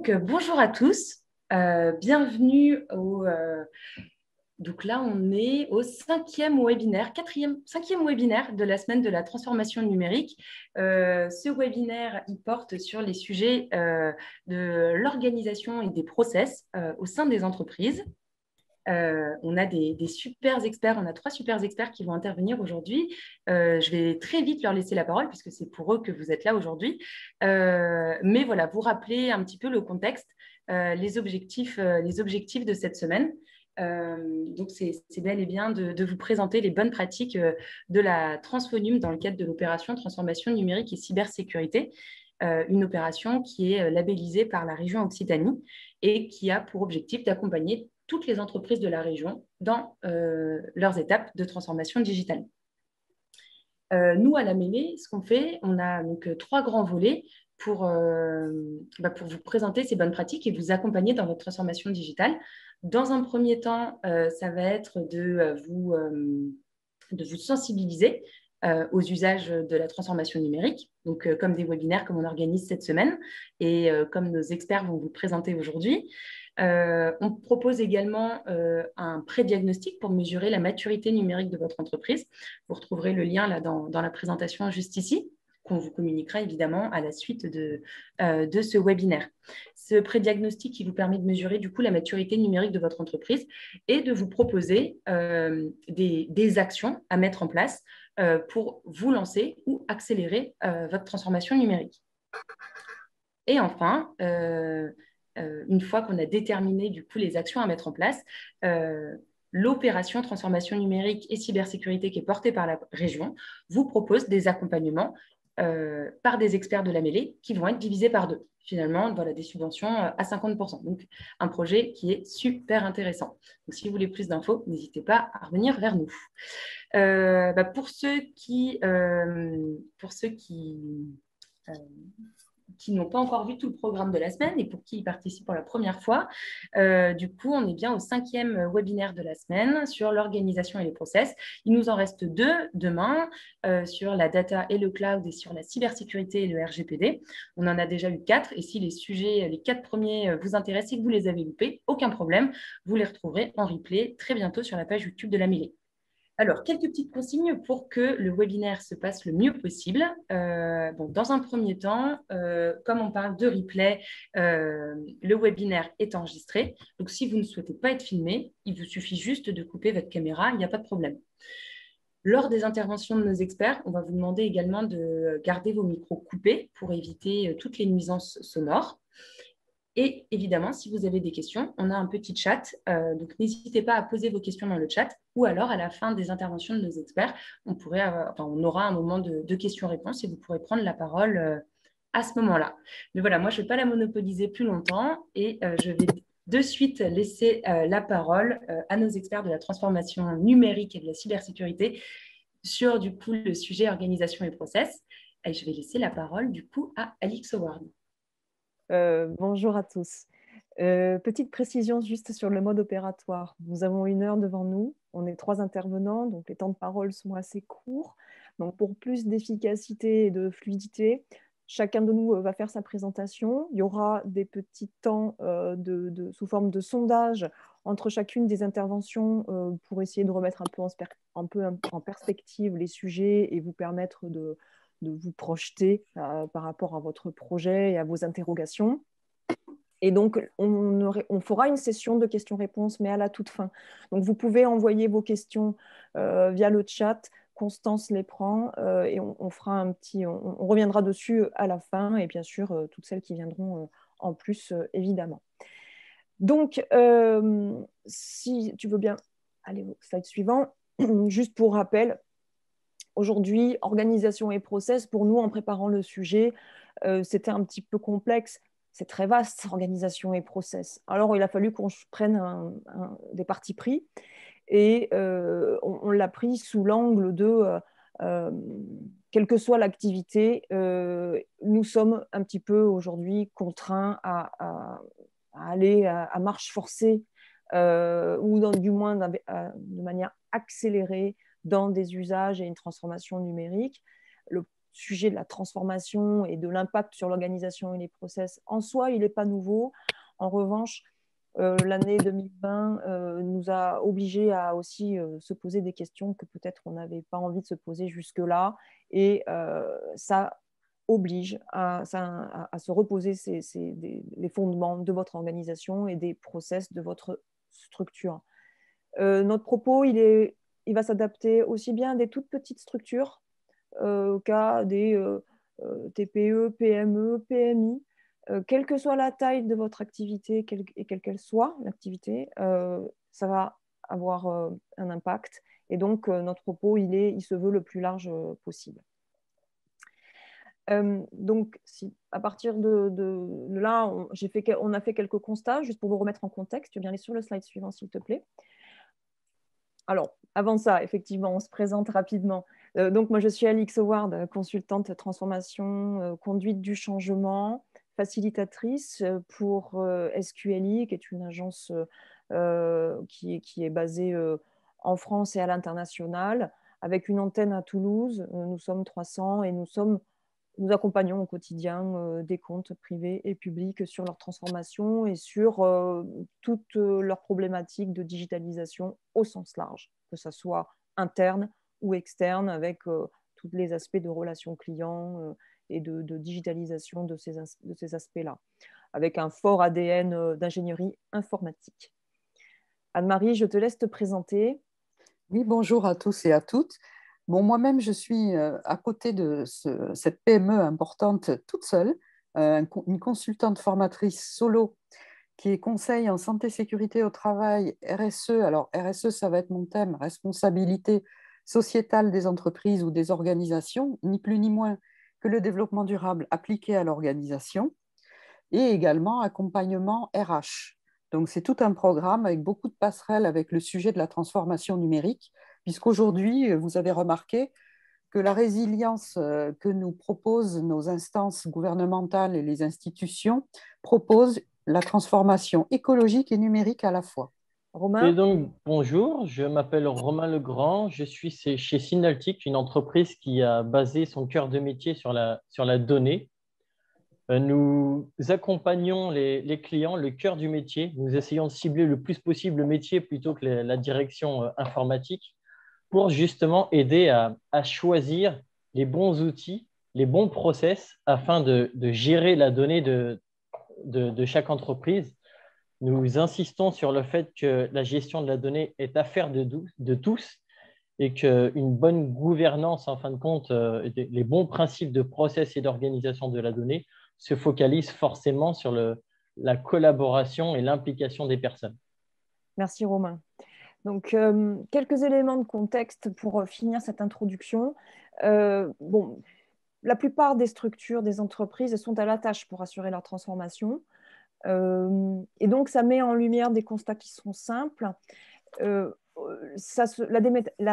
Bonjour à tous. Bienvenue donc là, on est au cinquième webinaire, cinquième webinaire de la semaine de la transformation numérique. Ce webinaire, il porte sur les sujets de l'organisation et des process au sein des entreprises. On a des super experts, on a 3 super experts qui vont intervenir aujourd'hui. Je vais très vite leur laisser la parole puisque c'est pour eux que vous êtes là aujourd'hui. Mais voilà, vous rappelez un petit peu le contexte, les objectifs de cette semaine. Donc, c'est bel et bien de vous présenter les bonnes pratiques de la Transfonum dans le cadre de l'opération Transformation numérique et cybersécurité, une opération qui est labellisée par la région Occitanie et qui a pour objectif d'accompagner toutes les entreprises de la région dans leurs étapes de transformation digitale. Nous, à la Mêlée, ce qu'on fait, on a donc 3 grands volets pour vous présenter ces bonnes pratiques et vous accompagner dans votre transformation digitale. Dans un premier temps, ça va être de vous sensibiliser aux usages de la transformation numérique, donc comme des webinaires comme on organise cette semaine et comme nos experts vont vous présenter aujourd'hui. On propose également un pré-diagnostic pour mesurer la maturité numérique de votre entreprise. Vous retrouverez le lien là dans la présentation juste ici, qu'on vous communiquera évidemment à la suite de ce webinaire. Ce pré-diagnostic qui vous permet de mesurer du coup la maturité numérique de votre entreprise et de vous proposer des actions à mettre en place pour vous lancer ou accélérer votre transformation numérique. Et enfin, une fois qu'on a déterminé du coup les actions à mettre en place, l'opération transformation numérique et cybersécurité qui est portée par la région vous propose des accompagnements par des experts de la mêlée qui vont être divisés par 2. Finalement, voilà, des subventions à 50%. Donc, un projet qui est super intéressant. Donc, si vous voulez plus d'infos, n'hésitez pas à revenir vers nous. Pour ceux qui n'ont pas encore vu tout le programme de la semaine et pour qui ils participent pour la première fois. Du coup, on est bien au 5e webinaire de la semaine sur l'organisation et les process. Il nous en reste 2 demain sur la data et le cloud et sur la cybersécurité et le RGPD. On en a déjà eu 4 et si les 4 premiers vous intéressent et que vous les avez loupés, aucun problème, vous les retrouverez en replay très bientôt sur la page YouTube de la Mêlée. Alors, quelques petites consignes pour que le webinaire se passe le mieux possible. Dans un premier temps, comme on parle de replay, le webinaire est enregistré. Donc, si vous ne souhaitez pas être filmé, il vous suffit juste de couper votre caméra, il n'y a pas de problème. Lors des interventions de nos experts, on va vous demander également de garder vos micros coupés pour éviter toutes les nuisances sonores. Et évidemment, si vous avez des questions, on a un petit chat. Donc, n'hésitez pas à poser vos questions dans le chat ou alors à la fin des interventions de nos experts, on aura un moment de questions-réponses et vous pourrez prendre la parole à ce moment-là. Mais voilà, moi, je ne vais pas la monopoliser plus longtemps et je vais de suite laisser la parole à nos experts de la transformation numérique et de la cybersécurité sur du coup le sujet organisation et process. Et je vais laisser la parole du coup à Alix Howard. Bonjour à tous. Petite précision juste sur le mode opératoire. Nous avons 1 heure devant nous. On est 3 intervenants, donc les temps de parole sont assez courts. Donc pour plus d'efficacité et de fluidité, chacun de nous va faire sa présentation. Il y aura des petits temps sous forme de sondage entre chacune des interventions pour essayer de remettre un peu en perspective les sujets et vous permettre de vous projeter par rapport à votre projet et à vos interrogations. Et donc, on fera une session de questions-réponses, mais à la toute fin. Donc, vous pouvez envoyer vos questions via le chat. Constance les prend et on fera on reviendra dessus à la fin et bien sûr, toutes celles qui viendront en plus, évidemment. Donc, si tu veux bien aller au slide suivant, juste pour rappel, aujourd'hui, organisation et process, pour nous, en préparant le sujet, c'était un petit peu complexe. C'est très vaste, organisation et process. Alors, il a fallu qu'on prenne des partis pris et on l'a pris sous l'angle de, quelle que soit l'activité, nous sommes un petit peu aujourd'hui contraints à aller à marche forcée ou du moins de manière accélérée dans des usages et une transformation numérique. sujet de la transformation et de l'impact sur l'organisation et les process, en soi, il n'est pas nouveau. En revanche, l'année 2020 nous a obligés à aussi se poser des questions que peut-être on n'avait pas envie de se poser jusque-là. Et ça oblige à se reposer les fondements de votre organisation et des process de votre structure. Notre propos, il va s'adapter aussi bien à des toutes petites structures qu'à des TPE, PME, PMI. Quelle que soit la taille de votre activité et quelle qu'elle soit l'activité, ça va avoir un impact. Et donc, notre propos, il se veut le plus large possible. Donc, à partir de là, on a fait quelques constats, juste pour vous remettre en contexte. Tu veux bien aller sur le slide suivant, s'il te plaît. Alors, avant ça, effectivement, on se présente rapidement. Donc, moi, je suis Alix Howard, consultante transformation, conduite du changement, facilitatrice pour SQLI, qui est une agence qui est basée en France et à l'international, avec une antenne à Toulouse. Nous sommes 300 et nous accompagnons au quotidien des comptes privés et publics sur leur transformation et sur toutes leurs problématiques de digitalisation au sens large, que ce soit interne ou externe, avec tous les aspects de relations clients et de digitalisation de ces aspects-là, avec un fort ADN d'ingénierie informatique. Anne-Marie, je te laisse te présenter. Oui, bonjour à tous et à toutes. Bon, moi-même, je suis à côté de cette PME importante toute seule, une consultante formatrice solo qui est conseil en santé sécurité au travail, RSE. Alors, RSE, ça va être mon thème, responsabilité sociétale des entreprises ou des organisations, ni plus ni moins que le développement durable appliqué à l'organisation, et également accompagnement RH. Donc, c'est tout un programme avec beaucoup de passerelles avec le sujet de la transformation numérique, puisqu'aujourd'hui, vous avez remarqué que la résilience que nous proposent nos instances gouvernementales et les institutions propose la transformation écologique et numérique à la fois. Romain ? Et donc, bonjour, je m'appelle Romain Legrand, je suis chez Synaltic, une entreprise qui a basé son cœur de métier sur la donnée. Nous accompagnons les clients, le cœur du métier. Nous essayons de cibler le plus possible le métier plutôt que la direction informatique pour justement aider à choisir les bons outils, les bons process afin de gérer la donnée de chaque entreprise. Nous insistons sur le fait que la gestion de la donnée est affaire de tous et qu'une bonne gouvernance, en fin de compte, les bons principes de process et d'organisation de la donnée se focalisent forcément sur la collaboration et l'implication des personnes. Merci Romain. Donc, quelques éléments de contexte pour finir cette introduction. Bon, la plupart des structures, des entreprises sont à la tâche pour assurer leur transformation. Et donc, ça met en lumière des constats qui sont simples. La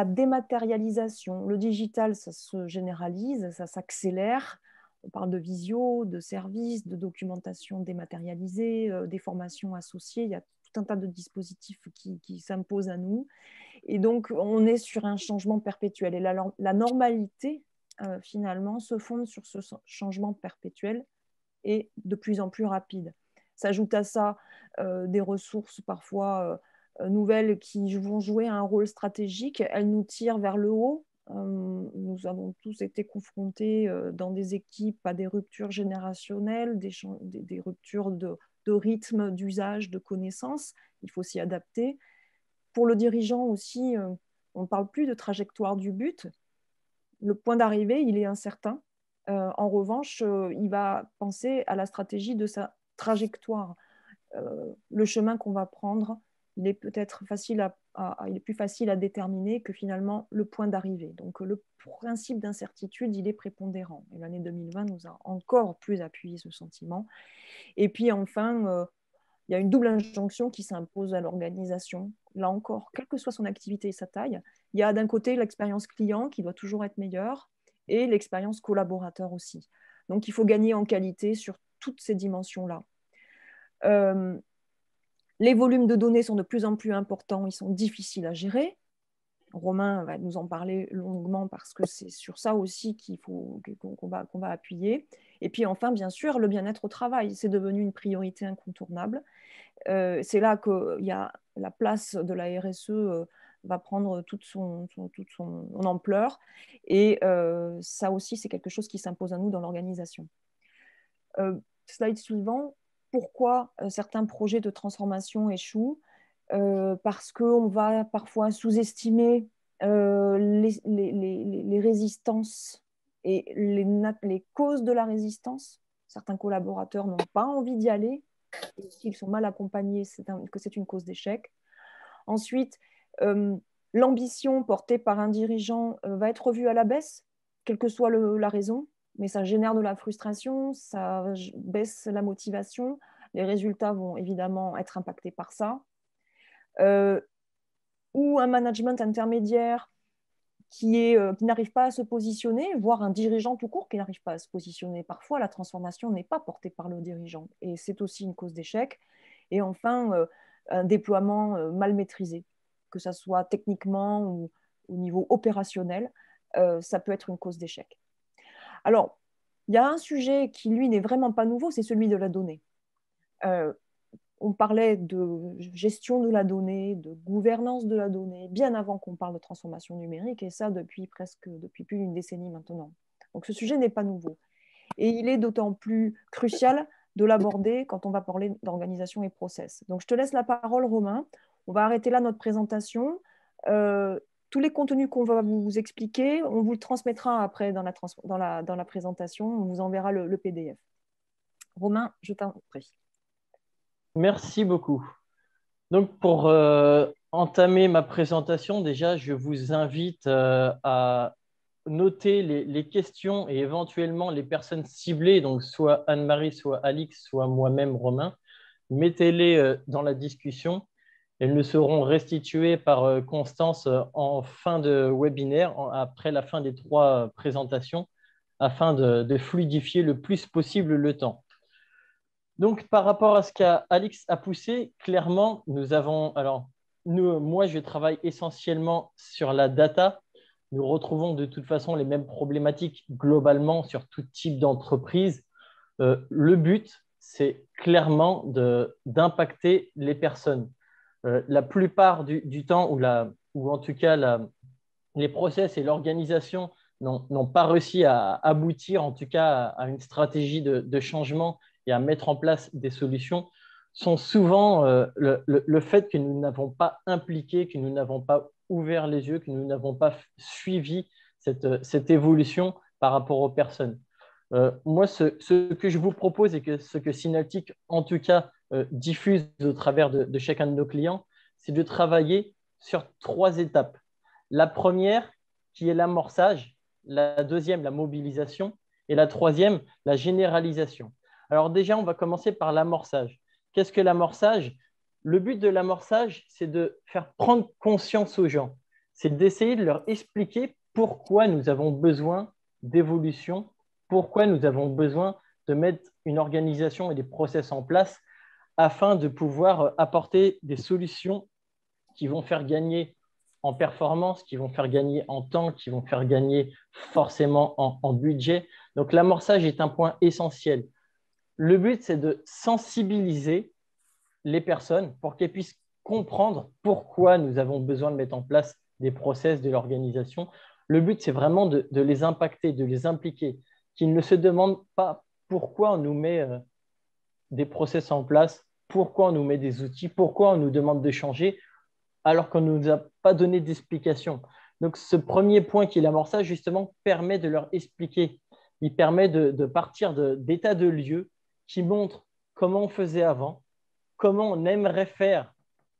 dématérialisation, le digital, ça se généralise, ça s'accélère. On parle de visio, de services, de documentation dématérialisée, des formations associées. Il y a tout un tas de dispositifs qui s'imposent à nous. Et donc, on est sur un changement perpétuel. Et la normalité, finalement, se fonde sur ce changement perpétuel et de plus en plus rapide. S'ajoute à ça des ressources parfois nouvelles qui vont jouer un rôle stratégique. Elles nous tirent vers le haut. Nous avons tous été confrontés dans des équipes à des ruptures générationnelles, des ruptures de rythme, d'usage, de connaissances. Il faut s'y adapter. Pour le dirigeant aussi, on ne parle plus de trajectoire du but. Le point d'arrivée, il est incertain. En revanche, il va penser à la stratégie de sa trajectoire. Le chemin qu'on va prendre, il est peut-être il est plus facile à déterminer que finalement le point d'arrivée. Donc le principe d'incertitude, il est prépondérant. Et l'année 2020 nous a encore plus appuyé ce sentiment. Et puis enfin, il y a une double injonction qui s'impose à l'organisation. Là encore, quelle que soit son activité et sa taille, il y a d'un côté l'expérience client qui doit toujours être meilleure et l'expérience collaborateur aussi. Donc il faut gagner en qualité sur toutes ces dimensions-là. Les volumes de données sont de plus en plus importants, ils sont difficiles à gérer. Romain va nous en parler longuement parce que c'est sur ça aussi qu'on va appuyer. Et puis enfin, bien sûr, le bien-être au travail, c'est devenu une priorité incontournable. C'est là que la place de la RSE va prendre toute son ampleur. Et ça aussi, c'est quelque chose qui s'impose à nous dans l'organisation. Slide suivant. Pourquoi certains projets de transformation échouent? Parce qu'on va parfois sous-estimer les résistances et les causes de la résistance. Certains collaborateurs n'ont pas envie d'y aller. Et s'ils sont mal accompagnés, que c'est une cause d'échec. Ensuite, l'ambition portée par un dirigeant va être revue à la baisse, quelle que soit la raison, mais ça génère de la frustration, ça baisse la motivation, les résultats vont évidemment être impactés par ça. Ou un management intermédiaire qui n'arrive pas à se positionner, voire un dirigeant tout court qui n'arrive pas à se positionner. Parfois, la transformation n'est pas portée par le dirigeant et c'est aussi une cause d'échec. Et enfin, un déploiement mal maîtrisé, que ce soit techniquement ou au niveau opérationnel, ça peut être une cause d'échec. Alors, il y a un sujet qui, lui, n'est vraiment pas nouveau, c'est celui de la donnée. On parlait de gestion de la donnée, de gouvernance de la donnée, bien avant qu'on parle de transformation numérique, et ça depuis plus d'une décennie maintenant. Donc ce sujet n'est pas nouveau. Et il est d'autant plus crucial de l'aborder quand on va parler d'organisation et process. Donc je te laisse la parole, Romain. On va arrêter là notre présentation. Tous les contenus qu'on va vous expliquer, on vous le transmettra après dans la présentation. On vous enverra le PDF. Romain, je t'en prie. Merci beaucoup. Donc, pour entamer ma présentation, déjà, je vous invite à noter les questions et éventuellement les personnes ciblées, donc soit Anne-Marie, soit Alix, soit moi-même, Romain. Mettez-les dans la discussion. Elles nous seront restituées par Constance en fin de webinaire, après la fin des 3 présentations, afin de fluidifier le plus possible le temps. Donc, par rapport à ce qu'Alix a poussé, clairement, moi, je travaille essentiellement sur la data. Nous retrouvons de toute façon les mêmes problématiques globalement sur tout type d'entreprise. Le but, c'est clairement d'impacter les personnes. La plupart du temps, ou en tout cas les process et l'organisation n'ont pas réussi à aboutir, en tout cas, à une stratégie de changement et à mettre en place des solutions, sont souvent le fait que nous n'avons pas impliqué, que nous n'avons pas ouvert les yeux, que nous n'avons pas suivi cette évolution par rapport aux personnes. Moi, ce que je vous propose et ce que Synaltic, en tout cas, diffuse au travers de chacun de nos clients, c'est de travailler sur 3 étapes. La première, qui est l'amorçage, la deuxième, la mobilisation, et la troisième, la généralisation. Alors déjà, on va commencer par l'amorçage. Qu'est-ce que l'amorçage? Le but de l'amorçage, c'est de faire prendre conscience aux gens. C'est d'essayer de leur expliquer pourquoi nous avons besoin d'évolution, pourquoi nous avons besoin de mettre une organisation et des process en place afin de pouvoir apporter des solutions qui vont faire gagner en performance, qui vont faire gagner en temps, qui vont faire gagner forcément en budget. Donc l'amorçage est un point essentiel. Le but, c'est de sensibiliser les personnes pour qu'elles puissent comprendre pourquoi nous avons besoin de mettre en place des process de l'organisation. Le but, c'est vraiment de les impacter, de les impliquer, qu'ils ne se demandent pas pourquoi on nous met des process en place, pourquoi on nous met des outils, pourquoi on nous demande de changer, alors qu'on ne nous a pas donné d'explication. Donc, ce premier point qui est l'amorçage, justement, permet de leur expliquer. Il permet de partir d'état de lieu qui montre comment on faisait avant, comment on aimerait faire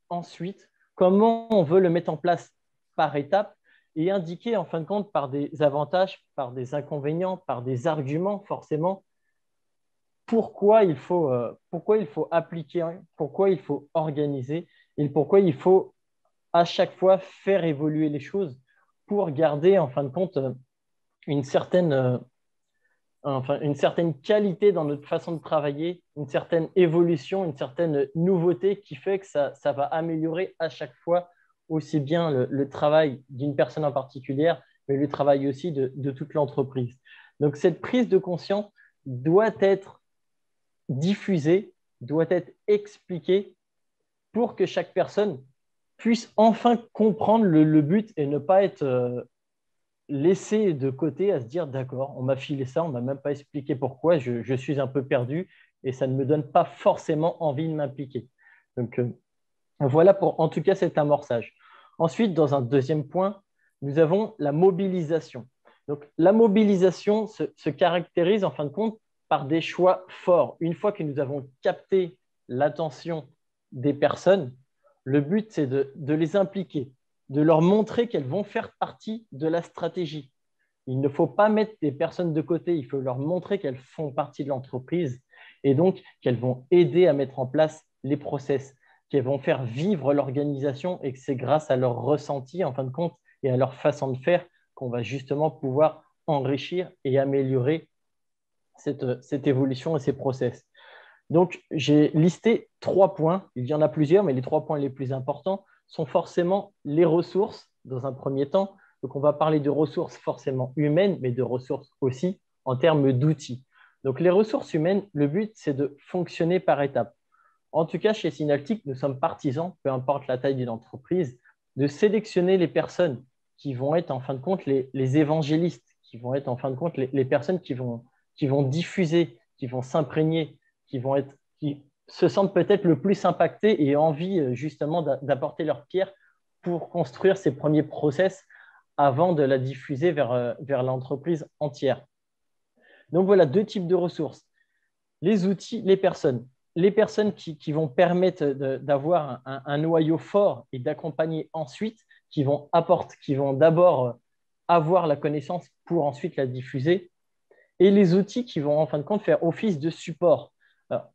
ensuite, comment on veut le mettre en place par étapes et indiquer, en fin de compte, par des avantages, par des inconvénients, par des arguments, forcément, pourquoi il faut appliquer, pourquoi il faut organiser et pourquoi il faut à chaque fois faire évoluer les choses pour garder, en fin de compte, une certaine qualité dans notre façon de travailler, une certaine évolution, une certaine nouveauté qui fait que ça va améliorer à chaque fois aussi bien le travail d'une personne en particulier, mais le travail aussi de toute l'entreprise. Donc, cette prise de conscience doit être diffusée, doit être expliquée pour que chaque personne puisse enfin comprendre le but et ne pas être laissé de côté à se dire d'accord, on m'a filé ça, on ne m'a même pas expliqué pourquoi, je suis un peu perdu et ça ne me donne pas forcément envie de m'impliquer. Donc, voilà pour en tout cas cet amorçage. Ensuite, dans un deuxième point, nous avons la mobilisation. Donc, la mobilisation se caractérise en fin de compte par des choix forts. Une fois que nous avons capté l'attention des personnes, le but, c'est de les impliquer, de leur montrer qu'elles vont faire partie de la stratégie. Il ne faut pas mettre des personnes de côté, il faut leur montrer qu'elles font partie de l'entreprise et donc qu'elles vont aider à mettre en place les process, qu'elles vont faire vivre l'organisation et que c'est grâce à leur ressenti, en fin de compte, et à leur façon de faire qu'on va justement pouvoir enrichir et améliorer cette évolution et ces process. Donc, j'ai listé 3 points. Il y en a plusieurs, mais les 3 points les plus importants sont forcément les ressources, dans un premier temps. Donc, on va parler de ressources forcément humaines, mais de ressources aussi en termes d'outils. Donc, les ressources humaines, le but, c'est de fonctionner par étapes. En tout cas, chez Synaltic, nous sommes partisans, peu importe la taille d'une entreprise, de sélectionner les personnes qui vont être en fin de compte les évangélistes, qui vont être en fin de compte les personnes qui vont diffuser, qui vont s'imprégner, qui se sentent peut-être le plus impactés et envie justement d'apporter leur pierre pour construire ces premiers process avant de la diffuser vers l'entreprise entière. Donc voilà 2 types de ressources. Les outils, les personnes. Les personnes qui vont permettre d'avoir un noyau fort et d'accompagner ensuite, qui vont d'abord avoir la connaissance pour ensuite la diffuser, et les outils qui vont en fin de compte faire office de support. Alors,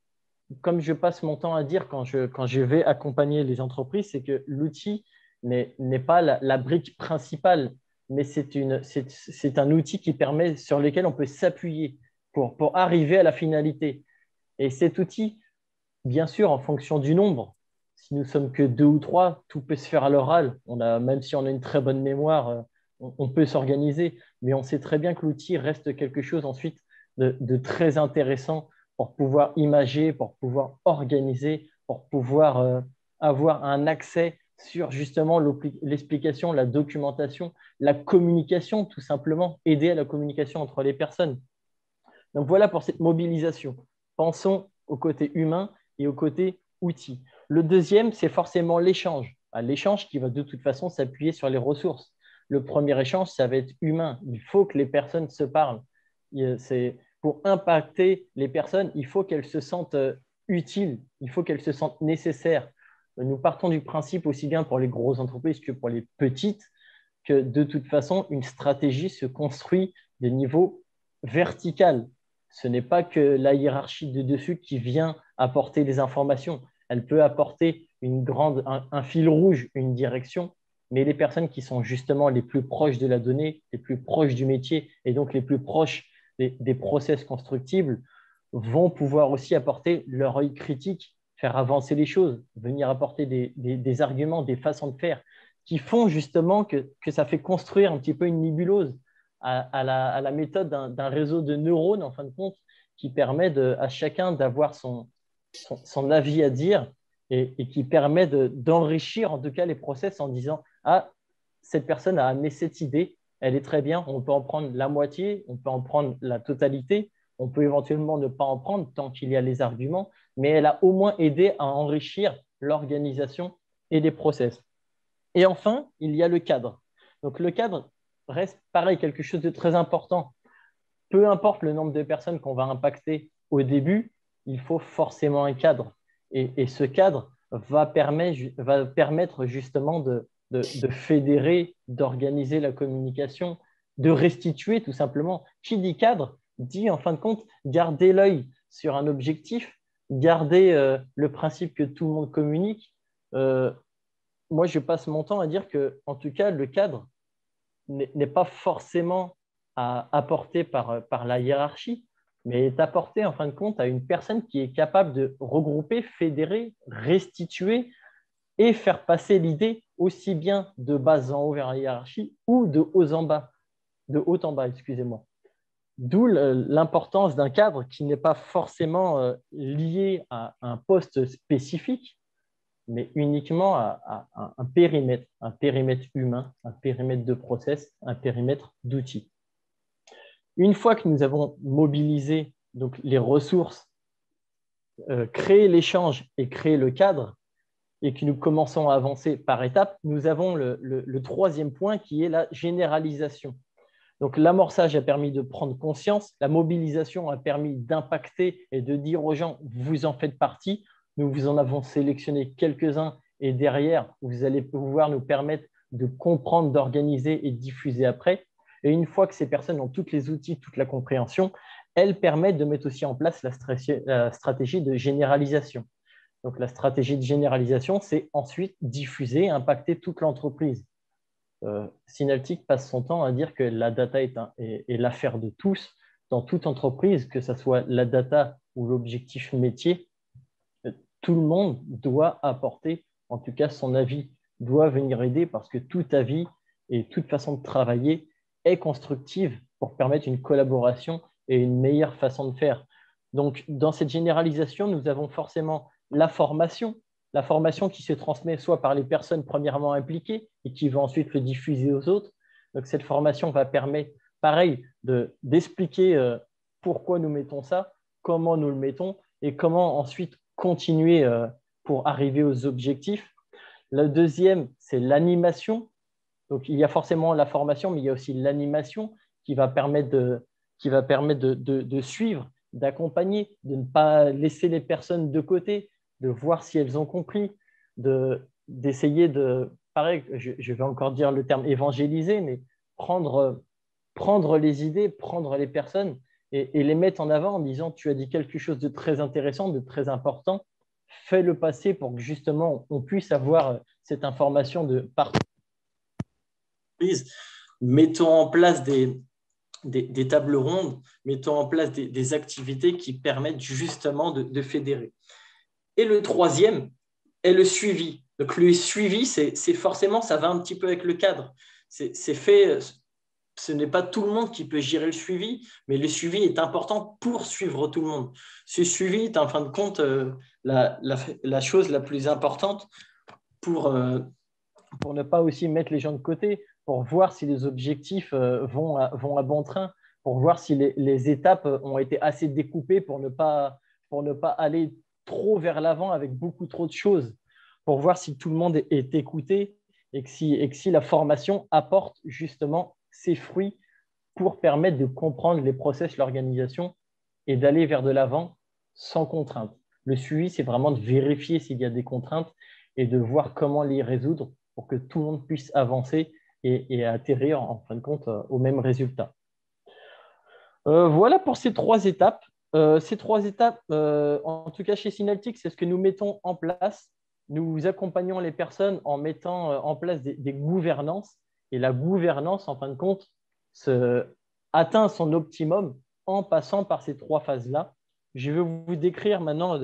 comme je passe mon temps à dire quand je vais accompagner les entreprises, c'est que l'outil n'est pas la brique principale, mais c'est un outil qui permet, sur lequel on peut s'appuyer pour arriver à la finalité. Et cet outil, bien sûr, en fonction du nombre, si nous sommes que 2 ou 3, tout peut se faire à l'oral. Même si on a une très bonne mémoire, on peut s'organiser, mais on sait très bien que l'outil reste quelque chose ensuite de très intéressant pour pouvoir imager, pour pouvoir organiser, pour pouvoir avoir un accès sur justement l'explication, la documentation, la communication, tout simplement, aider à la communication entre les personnes. Donc voilà pour cette mobilisation. Pensons au côté humain et au côté outil. Le deuxième, c'est forcément l'échange. L'échange qui va de toute façon s'appuyer sur les ressources. Le premier échange, ça va être humain. Il faut que les personnes se parlent. Pour impacter les personnes, il faut qu'elles se sentent utiles, il faut qu'elles se sentent nécessaires. Nous partons du principe, aussi bien pour les grosses entreprises que pour les petites, que de toute façon, une stratégie se construit de niveau vertical. Ce n'est pas que la hiérarchie de dessus qui vient apporter des informations. Elle peut apporter un fil rouge, une direction, mais les personnes qui sont justement les plus proches de la donnée, les plus proches du métier et donc les plus proches des process constructibles vont pouvoir aussi apporter leur œil critique, faire avancer les choses, venir apporter des arguments, des façons de faire qui font justement que ça fait construire un petit peu une nébuleuse à la méthode d'un réseau de neurones, en fin de compte, qui permet à chacun d'avoir son avis à dire et qui permet d'enrichir en tout cas les process en disant « Ah, cette personne a amené cette idée, elle est très bien, on peut en prendre la moitié, on peut en prendre la totalité, on peut éventuellement ne pas en prendre tant qu'il y a les arguments, mais elle a au moins aidé à enrichir l'organisation et les process. » Et enfin, il y a le cadre. Donc, le cadre reste pareil, quelque chose de très important. Peu importe le nombre de personnes qu'on va impacter au début, il faut forcément un cadre. Et ce cadre va permettre justement de fédérer, d'organiser la communication, de restituer tout simplement. Qui dit cadre dit en fin de compte garder l'œil sur un objectif, garder le principe que tout le monde communique. Moi, je passe mon temps à dire que, en tout cas, le cadre n'est pas forcément apporté par la hiérarchie, mais est apporté en fin de compte à une personne qui est capable de regrouper, fédérer, restituer et faire passer l'idée aussi bien de bas en haut vers la hiérarchie ou de haut en bas, excusez-moi. D'où l'importance d'un cadre qui n'est pas forcément lié à un poste spécifique, mais uniquement à un périmètre humain, un périmètre de process, un périmètre d'outils. Une fois que nous avons mobilisé donc, les ressources, créé l'échange et créé le cadre, et que nous commençons à avancer par étapes, nous avons le troisième point qui est la généralisation. Donc, l'amorçage a permis de prendre conscience, la mobilisation a permis d'impacter et de dire aux gens, vous en faites partie, nous vous en avons sélectionné quelques-uns et derrière, vous allez pouvoir nous permettre de comprendre, d'organiser et de diffuser après. Et une fois que ces personnes ont tous les outils, toute la compréhension, elles permettent de mettre aussi en place la stratégie de généralisation. Donc, la stratégie de généralisation, c'est ensuite diffuser et impacter toute l'entreprise. Synaltic passe son temps à dire que la data est l'affaire de tous, dans toute entreprise, que ce soit la data ou l'objectif métier. Tout le monde doit apporter, en tout cas son avis, doit venir aider parce que tout avis et toute façon de travailler est constructive pour permettre une collaboration et une meilleure façon de faire. Donc, dans cette généralisation, nous avons forcément la formation qui se transmet soit par les personnes premièrement impliquées et qui vont ensuite le diffuser aux autres. Donc, cette formation va permettre, pareil, d'expliquer pourquoi nous mettons ça, comment nous le mettons et comment ensuite continuer pour arriver aux objectifs. Le deuxième, c'est l'animation. Donc, il y a forcément la formation, mais il y a aussi l'animation qui va permettre de suivre, d'accompagner, de ne pas laisser les personnes de côté, de voir si elles ont compris, d'essayer de, pareil, je vais encore dire le terme évangéliser, mais prendre les idées, prendre les personnes et les mettre en avant en disant tu as dit quelque chose de très intéressant, de très important, fais-le passer pour que justement on puisse avoir cette information de partout. Mettons en place des tables rondes, mettons en place des activités qui permettent justement de fédérer. Et le troisième est le suivi. Donc, le suivi, c'est forcément, ça va un petit peu avec le cadre. C'est fait, ce n'est pas tout le monde qui peut gérer le suivi, mais le suivi est important pour suivre tout le monde. Ce suivi est en fin de compte la chose la plus importante pour ne pas aussi mettre les gens de côté, pour voir si les objectifs vont à bon train, pour voir si les étapes ont été assez découpées pour ne pas aller trop vers l'avant avec beaucoup trop de choses, pour voir si tout le monde est écouté et que si la formation apporte justement ses fruits pour permettre de comprendre les process, l'organisation et d'aller vers de l'avant sans contrainte. Le suivi, c'est vraiment de vérifier s'il y a des contraintes et de voir comment les résoudre pour que tout le monde puisse avancer et atterrir en fin de compte au même résultat. Voilà pour ces trois étapes. En tout cas chez Synaltic, c'est ce que nous mettons en place. Nous accompagnons les personnes en mettant en place des gouvernances. Et la gouvernance, en fin de compte, atteint son optimum en passant par ces trois phases-là. Je vais vous décrire maintenant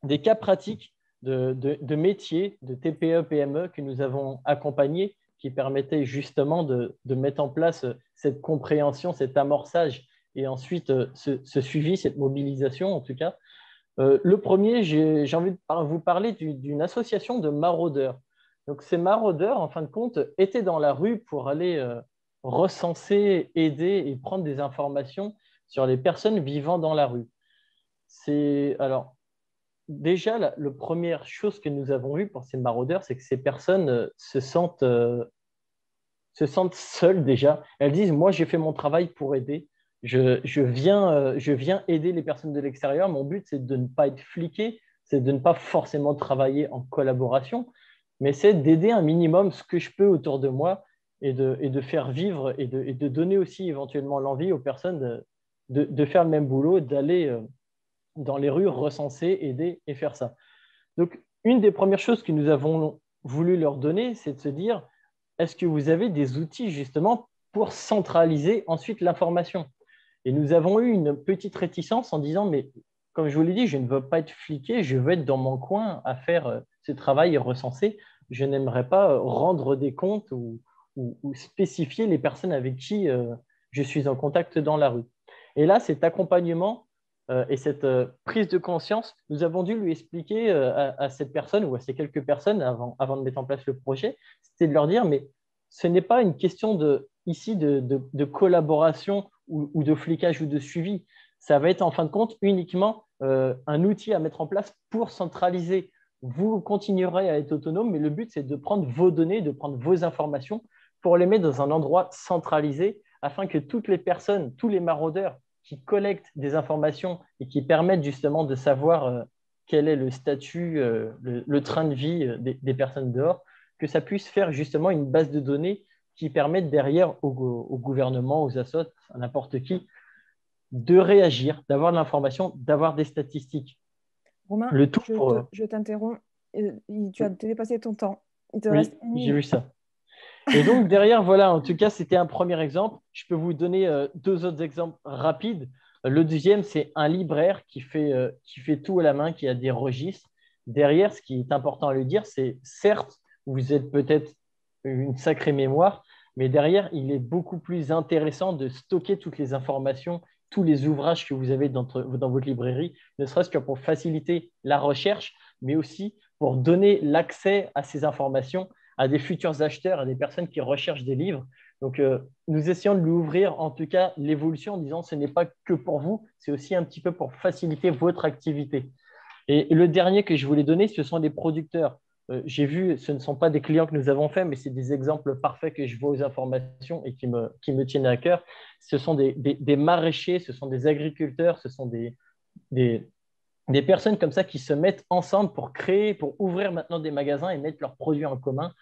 des cas pratiques de métiers, de TPE, PME que nous avons accompagnés qui permettaient justement de mettre en place cette compréhension, cet amorçage et ensuite ce suivi, cette mobilisation en tout cas. Le premier, j'ai envie de vous parler d'une association de maraudeurs. Donc, ces maraudeurs, en fin de compte, étaient dans la rue pour aller recenser, aider et prendre des informations sur les personnes vivant dans la rue. Alors, déjà, la première chose que nous avons vue pour ces maraudeurs, c'est que ces personnes se sentent seules déjà. Elles disent, moi, j'ai fait mon travail pour aider. Je viens aider les personnes de l'extérieur. Mon but, c'est de ne pas être fliqué, c'est de ne pas forcément travailler en collaboration, mais c'est d'aider un minimum ce que je peux autour de moi et de faire vivre et de donner aussi éventuellement l'envie aux personnes de faire le même boulot, d'aller dans les rues, recenser, aider et faire ça. Donc, une des premières choses que nous avons voulu leur donner, c'est de se dire, est-ce que vous avez des outils justement pour centraliser ensuite l'information? Et nous avons eu une petite réticence en disant, mais comme je vous l'ai dit, je ne veux pas être fliqué, je veux être dans mon coin à faire ce travail est recensé. Je n'aimerais pas rendre des comptes ou spécifier les personnes avec qui je suis en contact dans la rue. Et là, cet accompagnement et cette prise de conscience, nous avons dû lui expliquer à cette personne ou à ces quelques personnes avant de mettre en place le projet, c'était de leur dire, mais ce n'est pas une question ici de collaboration ou de flicage ou de suivi. Ça va être en fin de compte uniquement un outil à mettre en place pour centraliser. Vous continuerez à être autonome, mais le but, c'est de prendre vos données, de prendre vos informations pour les mettre dans un endroit centralisé afin que toutes les personnes, tous les maraudeurs qui collectent des informations et qui permettent justement de savoir quel est le statut, le train de vie des personnes dehors, que ça puisse faire justement une base de données qui permette derrière au gouvernement, aux assos, à n'importe qui, de réagir, d'avoir de l'information, d'avoir des statistiques. Romain, Le tout je t'interromps. Tu as dépassé ton temps. Il te Oui, reste une j'ai vu minute. ça. Et donc, derrière, voilà, en tout cas, c'était un premier exemple. Je peux vous donner deux autres exemples rapides. Le deuxième, c'est un libraire qui fait tout à la main, qui a des registres. Derrière, ce qui est important à le dire, c'est certes, vous êtes peut-être une sacrée mémoire, mais derrière, il est beaucoup plus intéressant de stocker toutes les informations, tous les ouvrages que vous avez dans votre librairie, ne serait-ce que pour faciliter la recherche, mais aussi pour donner l'accès à ces informations à des futurs acheteurs, à des personnes qui recherchent des livres. Donc, nous essayons de lui ouvrir en tout cas l'évolution en disant ce n'est pas que pour vous, c'est aussi un petit peu pour faciliter votre activité. Et le dernier que je voulais donner, ce sont des producteurs. J'ai vu, ce ne sont pas des clients que nous avons faits, mais c'est des exemples parfaits que je vois aux informations et qui me tiennent à cœur. Ce sont des maraîchers, ce sont des agriculteurs, ce sont des personnes comme ça qui se mettent ensemble pour créer, pour ouvrir maintenant des magasins et mettre leurs produits en commun.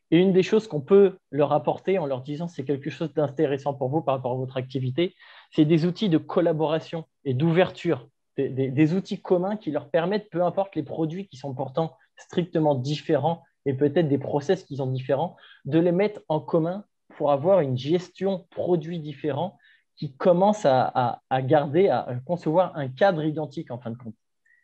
Et une des choses qu'on peut leur apporter en leur disant c'est quelque chose d'intéressant pour vous par rapport à votre activité, c'est des outils de collaboration et d'ouverture, des outils communs qui leur permettent, peu importe les produits qui sont pourtant strictement différents et peut-être des process qui sont différents, de les mettre en commun pour avoir une gestion produits différents qui commence à garder, à concevoir un cadre identique en fin de compte.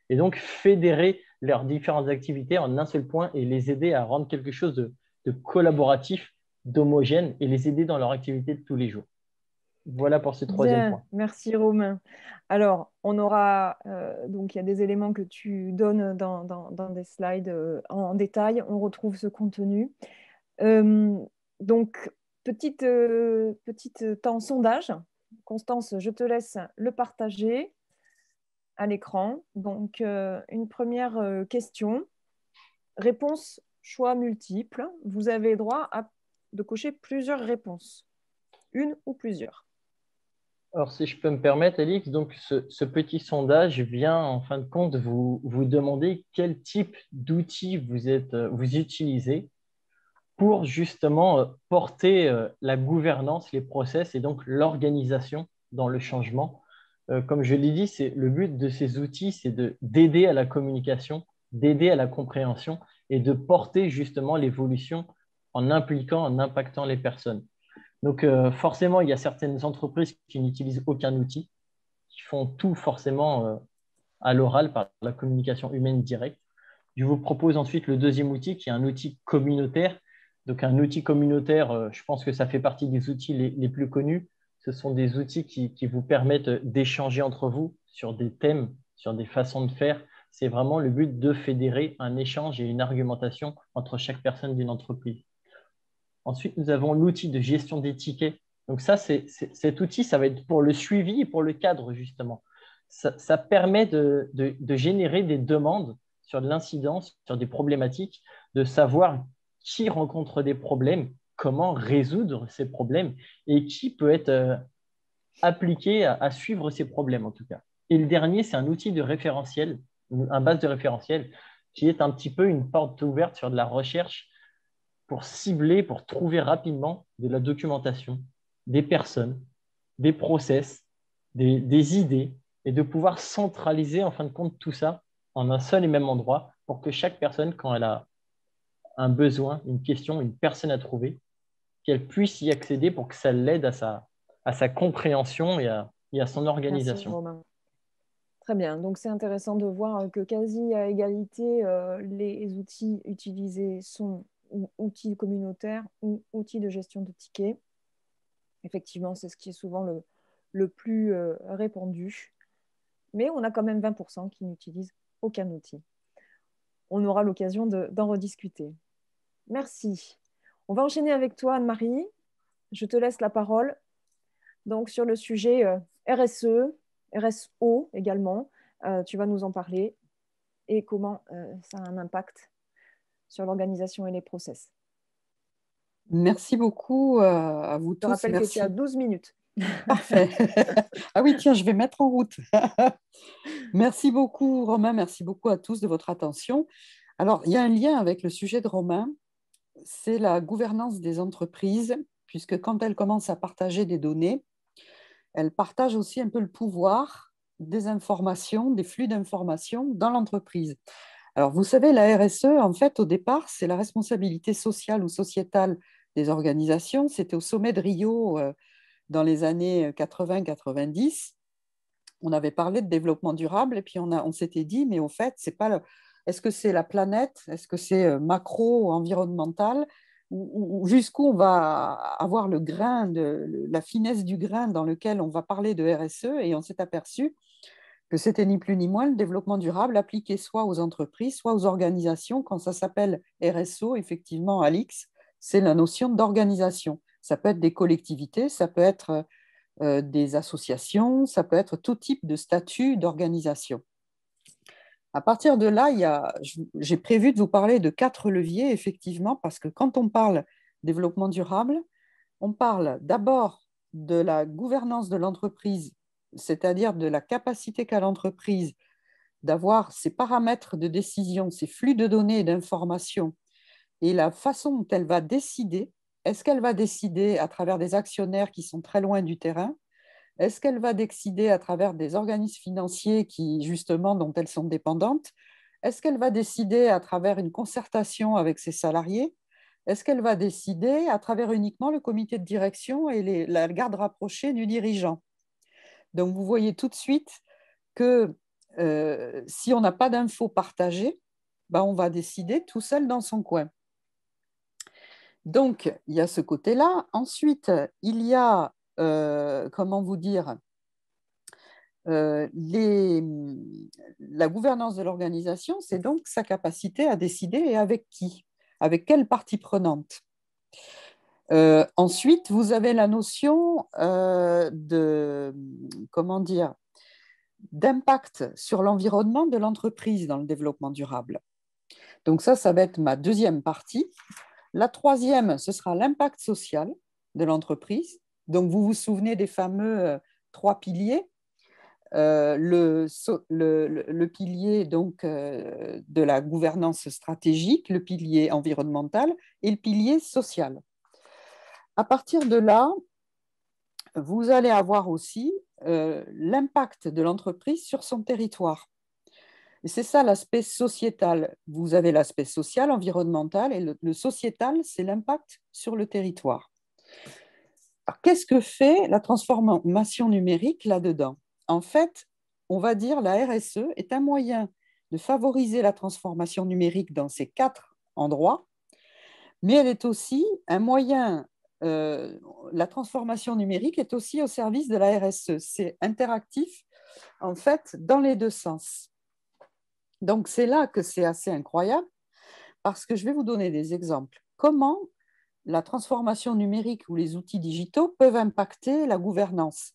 Et donc fédérer leurs différentes activités en un seul point et les aider à rendre quelque chose de collaboratif, d'homogène et les aider dans leur activité de tous les jours. Voilà pour ce troisième point. Merci Romain. Alors, on aura, donc il y a des éléments que tu donnes dans des slides en détail. On retrouve ce contenu. Donc, petit temps sondage. Constance, je te laisse le partager à l'écran. Donc, une première question. Réponse choix multiple. Vous avez droit de cocher plusieurs réponses. Une ou plusieurs. Alors, si je peux me permettre, Alix, donc ce petit sondage vient en fin de compte vous demander quel type d'outils vous utilisez pour justement porter la gouvernance, les process et donc l'organisation dans le changement. Comme je l'ai dit, le but de ces outils, c'est d'aider à la communication, d'aider à la compréhension et de porter justement l'évolution en impliquant, en impactant les personnes. Donc, forcément, il y a certaines entreprises qui n'utilisent aucun outil, qui font tout forcément à l'oral par la communication humaine directe. Je vous propose ensuite le deuxième outil, qui est un outil communautaire. Donc, un outil communautaire, je pense que ça fait partie des outils les plus connus. Ce sont des outils qui vous permettent d'échanger entre vous sur des thèmes, sur des façons de faire. C'est vraiment le but de fédérer un échange et une argumentation entre chaque personne d'une entreprise. Ensuite, nous avons l'outil de gestion des tickets. Donc ça, cet outil, ça va être pour le suivi et pour le cadre, justement. Ça permet de générer des demandes sur l'incidence, sur des problématiques, de savoir qui rencontre des problèmes, comment résoudre ces problèmes et qui peut être appliqué à suivre ces problèmes, en tout cas. Et le dernier, c'est un outil de référentiel, un base de référentiel, qui est un petit peu une porte ouverte sur de la recherche pour cibler, pour trouver rapidement de la documentation, des personnes, des process, des idées, et de pouvoir centraliser en fin de compte tout ça en un seul et même endroit pour que chaque personne, quand elle a un besoin, une question, une personne à trouver, qu'elle puisse y accéder pour que ça l'aide à sa compréhension et à son organisation. Merci, Romain. Très bien. Donc, c'est intéressant de voir que quasi à égalité, les outils utilisés sont outils communautaires ou outils de gestion de tickets. Effectivement, c'est ce qui est souvent le plus répandu. Mais on a quand même 20% qui n'utilisent aucun outil. On aura l'occasion d'en rediscuter. Merci. On va enchaîner avec toi, Anne-Marie. Je te laisse la parole. Donc, sur le sujet RSE, RSO également, tu vas nous en parler et comment ça a un impact sur l'organisation et les process. Merci beaucoup à vous Je te tous. rappelle que tu as Merci. 12 minutes. Parfait. Ah oui, tiens, je vais mettre en route. Merci beaucoup, Romain. Merci beaucoup à tous de votre attention. Alors, il y a un lien avec le sujet de Romain, c'est la gouvernance des entreprises, puisque quand elles commencent à partager des données, elles partagent aussi un peu le pouvoir des informations, des flux d'informations dans l'entreprise. Alors, vous savez, la RSE, en fait, au départ, c'est la responsabilité sociale ou sociétale des organisations. C'était au sommet de Rio dans les années 80-90. On avait parlé de développement durable et puis on s'était dit, mais au fait, c'est pas est-ce que c'est la planète, est-ce que c'est macro-environnemental, ou jusqu'où on va avoir le grain, la finesse du grain dans lequel on va parler de RSE, et on s'est aperçu que c'était ni plus ni moins le développement durable appliqué soit aux entreprises, soit aux organisations. Quand ça s'appelle RSO, effectivement, Alix, c'est la notion d'organisation. Ça peut être des collectivités, ça peut être des associations, ça peut être tout type de statut d'organisation. À partir de là, j'ai prévu de vous parler de 4 leviers, effectivement, parce que quand on parle développement durable, on parle d'abord de la gouvernance de l'entreprise, c'est-à-dire de la capacité qu'a l'entreprise d'avoir ses paramètres de décision, ses flux de données et d'informations, et la façon dont elle va décider. Est-ce qu'elle va décider à travers des actionnaires qui sont très loin du terrain? Est-ce qu'elle va décider à travers des organismes financiers justement, dont elles sont dépendantes? Est-ce qu'elle va décider à travers une concertation avec ses salariés? Est-ce qu'elle va décider à travers uniquement le comité de direction et la garde rapprochée du dirigeant? Donc, vous voyez tout de suite que si on n'a pas d'infos partagées, ben, on va décider tout seul dans son coin. Donc, il y a ce côté-là. Ensuite, il y a, comment vous dire, la gouvernance de l'organisation, c'est donc sa capacité à décider et avec qui, avec quelle partie prenante. Ensuite, vous avez la notion comment dire, d'impact sur l'environnement de l'entreprise dans le développement durable. Donc ça va être ma deuxième partie. La troisième, ce sera l'impact social de l'entreprise. Donc vous vous souvenez des fameux 3 piliers. Le pilier donc, de la gouvernance stratégique, le pilier environnemental et le pilier social. À partir de là, vous allez avoir aussi l'impact de l'entreprise sur son territoire. Et c'est ça l'aspect sociétal. Vous avez l'aspect social, environnemental, et le sociétal, c'est l'impact sur le territoire. Alors, qu'est-ce que fait la transformation numérique là-dedans? En fait, on va dire la RSE est un moyen de favoriser la transformation numérique dans ces 4 endroits, mais elle est aussi un moyen, la transformation numérique est aussi au service de la RSE. C'est interactif, en fait, dans les 2 sens. Donc, c'est là que c'est assez incroyable, parce que je vais vous donner des exemples. Comment la transformation numérique ou les outils digitaux peuvent impacter la gouvernance?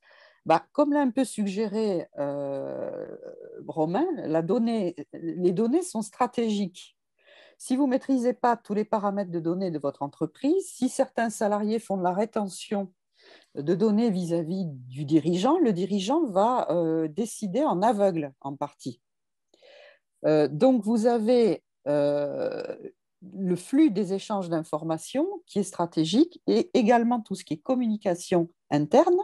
Comme l'a un peu suggéré Romain, les données sont stratégiques. Si vous ne maîtrisez pas tous les paramètres de données de votre entreprise, si certains salariés font de la rétention de données vis-à-vis du dirigeant, le dirigeant va décider en aveugle en partie. Donc, vous avez le flux des échanges d'informations qui est stratégique et également tout ce qui est communication interne.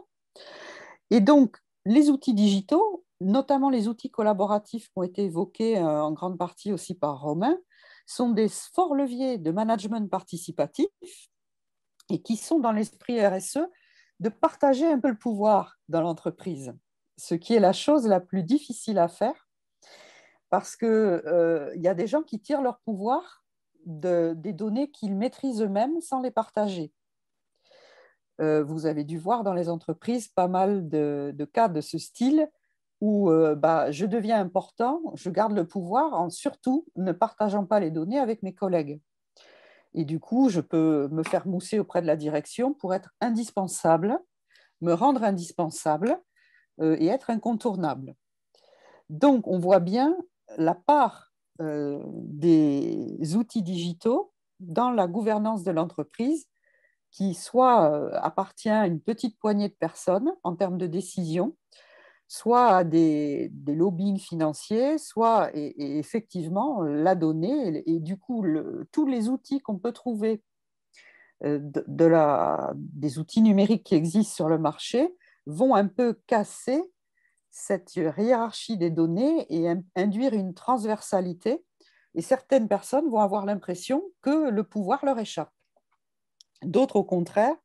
Et donc, les outils digitaux, notamment les outils collaboratifs qui ont été évoqués en grande partie aussi par Romain, sont des forts leviers de management participatif et qui sont dans l'esprit RSE de partager un peu le pouvoir dans l'entreprise. ce qui est la chose la plus difficile à faire parce qu'il y a des gens qui tirent leur pouvoir des données qu'ils maîtrisent eux-mêmes sans les partager. Vous avez dû voir dans les entreprises pas mal de cas de ce style où je deviens important, je garde le pouvoir en surtout ne partageant pas les données avec mes collègues. Et du coup, je peux me faire mousser auprès de la direction pour être indispensable, me rendre indispensable et être incontournable. Donc, on voit bien la part des outils digitaux dans la gouvernance de l'entreprise qui soit appartient à une petite poignée de personnes en termes de décision, soit à des lobbying financiers, soit et effectivement la donnée et du coup tous les outils qu'on peut trouver des outils numériques qui existent sur le marché vont un peu casser cette hiérarchie des données et induire une transversalité. Et certaines personnes vont avoir l'impression que le pouvoir leur échappe. D'autres, au contraire,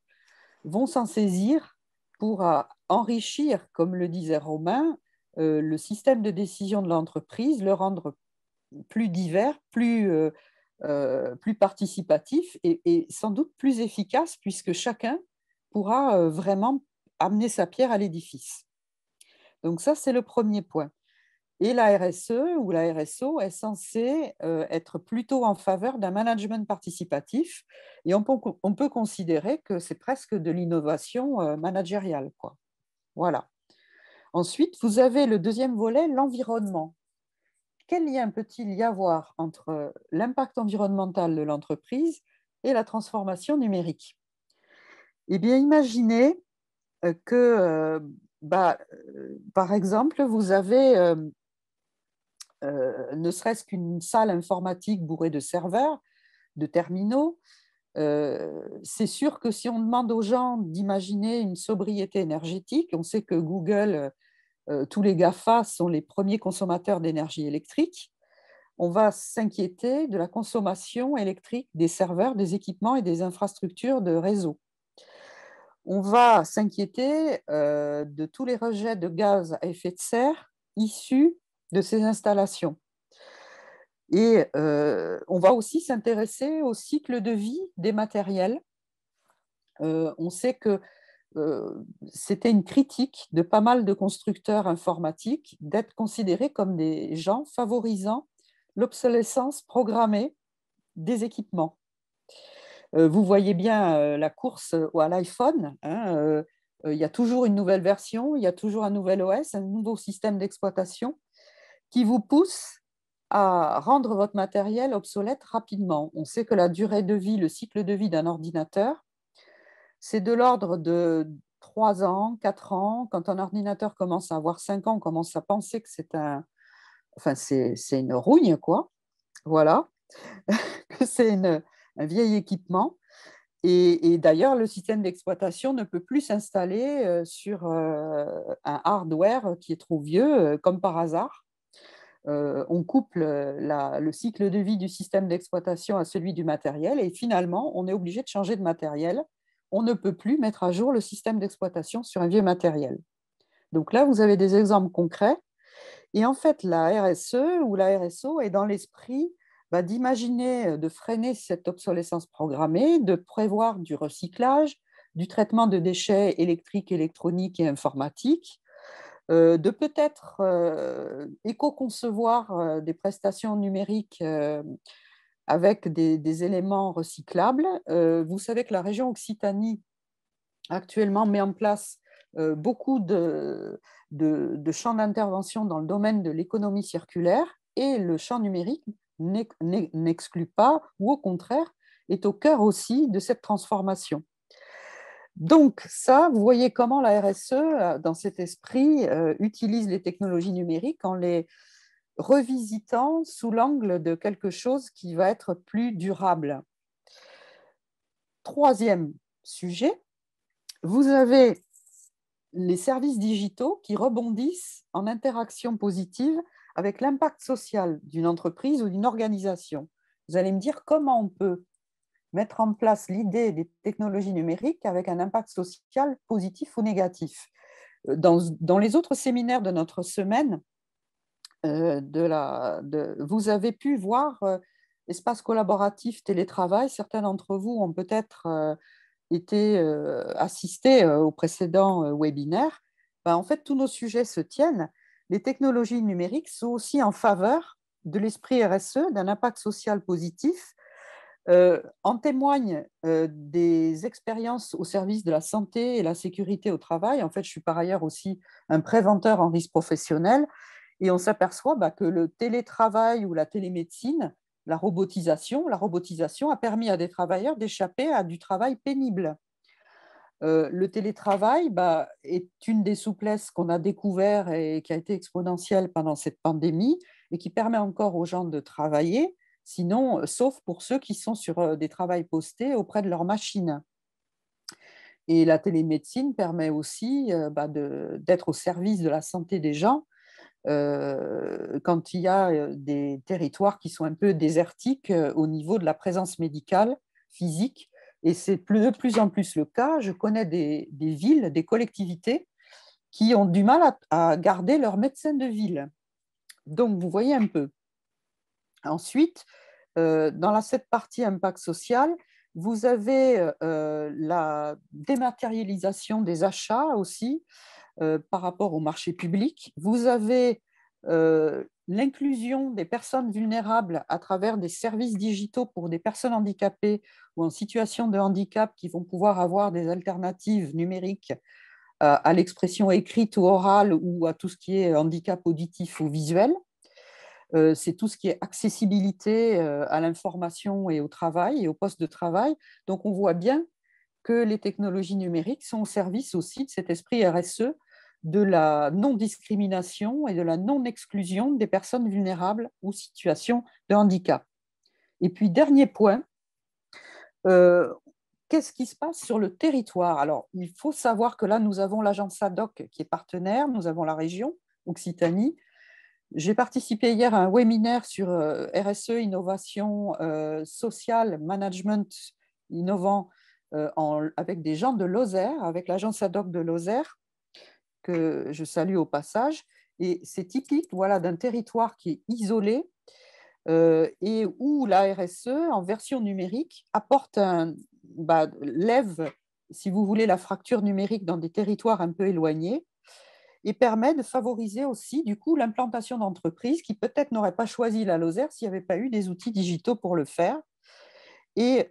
vont s'en saisir pour enrichir, comme le disait Romain, le système de décision de l'entreprise, le rendre plus divers, plus participatif et sans doute plus efficace puisque chacun pourra vraiment amener sa pierre à l'édifice. Donc ça, c'est le premier point. Et la RSE ou la RSO est censée être plutôt en faveur d'un management participatif et on peut considérer que c'est presque de l'innovation managériale, quoi. Voilà. Ensuite, vous avez le deuxième volet, l'environnement. Quel lien peut-il y avoir entre l'impact environnemental de l'entreprise et la transformation numérique? Eh bien, imaginez que, par exemple, vous avez ne serait-ce qu'une salle informatique bourrée de serveurs, de terminaux. C'est sûr que si on demande aux gens d'imaginer une sobriété énergétique, on sait que Google, tous les GAFA sont les premiers consommateurs d'énergie électrique, on va s'inquiéter de la consommation électrique des serveurs, des équipements et des infrastructures de réseau. On va s'inquiéter de tous les rejets de gaz à effet de serre issus de ces installations. Et on va aussi s'intéresser au cycle de vie des matériels. On sait que c'était une critique de pas mal de constructeurs informatiques d'être considérés comme des gens favorisant l'obsolescence programmée des équipements. Vous voyez bien la course à l'iPhone, hein, il y a toujours une nouvelle version, il y a toujours un nouvel OS, un nouveau système d'exploitation qui vous pousse à rendre votre matériel obsolète rapidement. On sait que la durée de vie, le cycle de vie d'un ordinateur, c'est de l'ordre de 3 ans, 4 ans. Quand un ordinateur commence à avoir 5 ans, on commence à penser que c'est une rouille, quoi. Voilà, que c'est un vieil équipement. Et d'ailleurs, le système d'exploitation ne peut plus s'installer sur un hardware qui est trop vieux, comme par hasard. On couple le cycle de vie du système d'exploitation à celui du matériel et finalement, on est obligé de changer de matériel. On ne peut plus mettre à jour le système d'exploitation sur un vieux matériel. Donc là, vous avez des exemples concrets. Et en fait, la RSE ou la RSO est dans l'esprit d'imaginer, de freiner cette obsolescence programmée, de prévoir du recyclage, du traitement de déchets électriques, électroniques et informatiques, de peut-être éco-concevoir des prestations numériques avec des éléments recyclables. Vous savez que la région Occitanie actuellement met en place beaucoup de champs d'intervention dans le domaine de l'économie circulaire et le champ numérique n'exclut pas ou au contraire est au cœur aussi de cette transformation. Donc ça, vous voyez comment la RSE, dans cet esprit, utilise les technologies numériques en les revisitant sous l'angle de quelque chose qui va être plus durable. Troisième sujet, vous avez les services digitaux qui rebondissent en interaction positive avec l'impact social d'une entreprise ou d'une organisation. Vous allez me dire comment on peut mettre en place l'idée des technologies numériques avec un impact social positif ou négatif. Dans les autres séminaires de notre semaine, vous avez pu voir espace collaboratif télétravail. Certains d'entre vous ont peut-être été assistés au précédent webinaire. Ben, en fait, tous nos sujets se tiennent. Les technologies numériques sont aussi en faveur de l'esprit RSE, d'un impact social positif. En témoignent des expériences au service de la santé et la sécurité au travail. En fait, je suis par ailleurs aussi un préventeur en risque professionnel. Et on s'aperçoit que le télétravail ou la télémédecine, la robotisation a permis à des travailleurs d'échapper à du travail pénible. Le télétravail est une des souplesses qu'on a découvert et qui a été exponentielle pendant cette pandémie et qui permet encore aux gens de travailler, sinon, sauf pour ceux qui sont sur des travails postés auprès de leur machine. Et la télémédecine permet aussi d'être au service de la santé des gens quand il y a des territoires qui sont un peu désertiques au niveau de la présence médicale physique. Et c'est de plus en plus le cas. Je connais des villes, des collectivités qui ont du mal à garder leurs médecins de ville. Donc, vous voyez un peu. Ensuite, dans cette partie impact social, vous avez la dématérialisation des achats aussi par rapport au marché public. Vous avez l'inclusion des personnes vulnérables à travers des services digitaux pour des personnes handicapées ou en situation de handicap qui vont pouvoir avoir des alternatives numériques à l'expression écrite ou orale ou à tout ce qui est handicap auditif ou visuel. C'est tout ce qui est accessibilité à l'information et au travail et au poste de travail. Donc, on voit bien que les technologies numériques sont au service aussi de cet esprit RSE, de la non-discrimination et de la non-exclusion des personnes vulnérables ou situations de handicap. Et puis, dernier point, qu'est-ce qui se passe sur le territoire? Alors, il faut savoir que là, nous avons l'agence SADOC qui est partenaire, nous avons la région Occitanie. J'ai participé hier à un webinaire sur RSE, innovation sociale, management innovant avec des gens de Lozère, avec l'agence SADOC de Lozère, que je salue au passage. Et c'est typique d'un territoire qui est isolé et où la RSE, en version numérique, lève, si vous voulez, la fracture numérique dans des territoires un peu éloignés et permet de favoriser aussi, du coup, l'implantation d'entreprises qui peut-être n'auraient pas choisi la Lozère s'il n'y avait pas eu des outils digitaux pour le faire et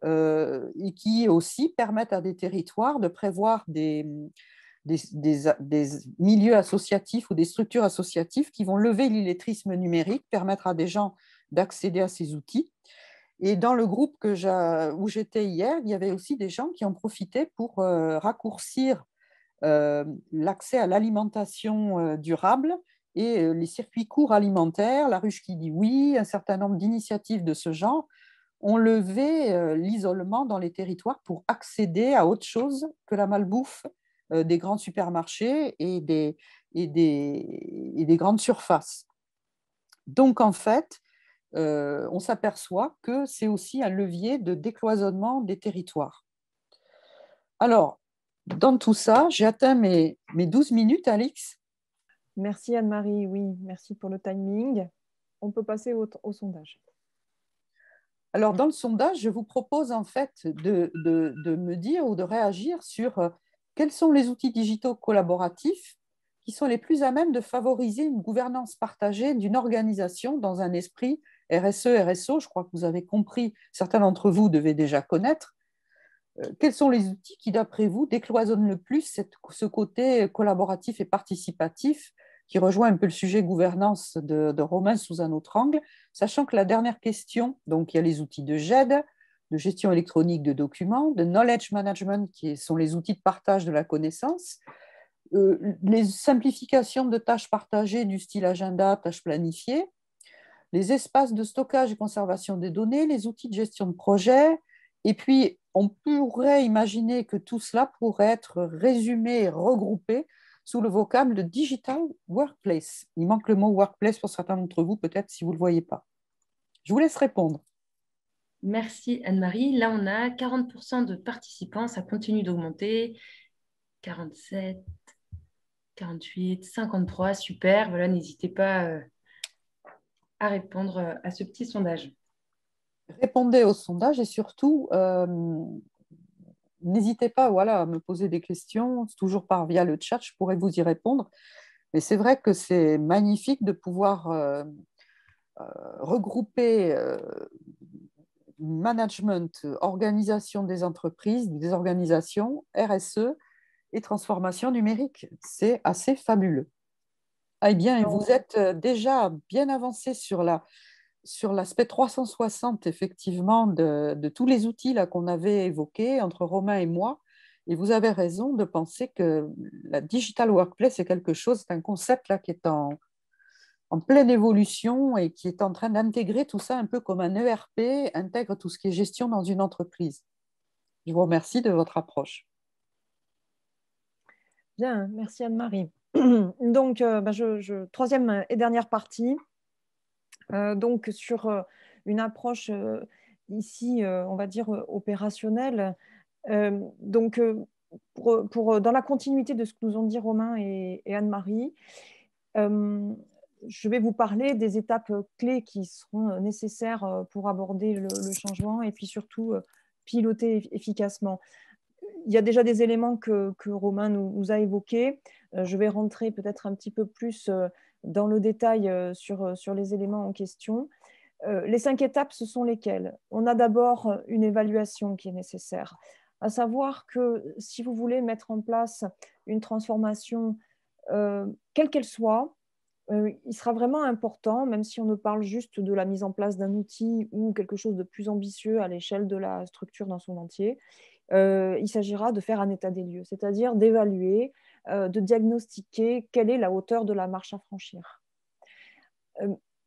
qui aussi permettent à des territoires de prévoir des milieux associatifs ou des structures associatives qui vont lever l'illettrisme numérique, permettre à des gens d'accéder à ces outils. Et dans le groupe où j'étais hier, il y avait aussi des gens qui en profitaient pour raccourcir l'accès à l'alimentation durable et les circuits courts alimentaires, la ruche qui dit oui, un certain nombre d'initiatives de ce genre ont levé l'isolement dans les territoires pour accéder à autre chose que la malbouffe des grands supermarchés et des grandes surfaces. Donc, en fait, on s'aperçoit que c'est aussi un levier de décloisonnement des territoires. Alors, dans tout ça, j'ai atteint mes 12 minutes, Alix. Merci Anne-Marie, oui, merci pour le timing. On peut passer au sondage. Alors, dans le sondage, je vous propose en fait de me dire ou de réagir sur quels sont les outils digitaux collaboratifs qui sont les plus à même de favoriser une gouvernance partagée d'une organisation dans un esprit RSE, RSO. Je crois que vous avez compris, certains d'entre vous devaient déjà connaître. Quels sont les outils qui, d'après vous, décloisonnent le plus ce côté collaboratif et participatif qui rejoint un peu le sujet gouvernance de Romain sous un autre angle, sachant que la dernière question, donc il y a les outils de GED, de gestion électronique de documents, de knowledge management, qui sont les outils de partage de la connaissance, les simplifications de tâches partagées du style agenda, tâches planifiées, les espaces de stockage et conservation des données, les outils de gestion de projet, et puis on pourrait imaginer que tout cela pourrait être résumé et regroupé sous le vocable de Digital Workplace. Il manque le mot workplace pour certains d'entre vous, peut-être si vous ne le voyez pas. Je vous laisse répondre. Merci Anne-Marie. Là, on a 40% de participants, ça continue d'augmenter. 47, 48, 53, super. Voilà, n'hésitez pas à répondre à ce petit sondage. Répondez au sondage et surtout, n'hésitez pas voilà, à me poser des questions, toujours par via le chat, je pourrais vous y répondre. Mais c'est vrai que c'est magnifique de pouvoir regrouper management, organisation des entreprises, des organisations, RSE et transformation numérique. C'est assez fabuleux. Eh bien, vous êtes déjà bien avancé sur l'aspect 360, effectivement, de tous les outils là, qu'on avait évoqués entre Romain et moi. Et vous avez raison de penser que la digital workplace, c'est quelque chose, c'est un concept là, qui est en pleine évolution et qui est en train d'intégrer tout ça un peu comme un ERP intègre tout ce qui est gestion dans une entreprise. Je vous remercie de votre approche. Bien, merci Anne-Marie. Donc, troisième et dernière partie, donc sur une approche ici, on va dire, opérationnelle. Donc, dans la continuité de ce que nous ont dit Romain et Anne-Marie, je vais vous parler des étapes clés qui seront nécessaires pour aborder le changement et puis surtout piloter efficacement. Il y a déjà des éléments que Romain nous a évoqués. Je vais rentrer peut-être un petit peu plus dans le détail sur les éléments en question. Les 5 étapes, ce sont lesquelles? On a d'abord une évaluation qui est nécessaire, à savoir que si vous voulez mettre en place une transformation, quelle qu'elle soit, il sera vraiment important, même si on ne parle juste de la mise en place d'un outil ou quelque chose de plus ambitieux à l'échelle de la structure dans son entier, il s'agira de faire un état des lieux, c'est-à-dire d'évaluer, de diagnostiquer quelle est la hauteur de la marche à franchir.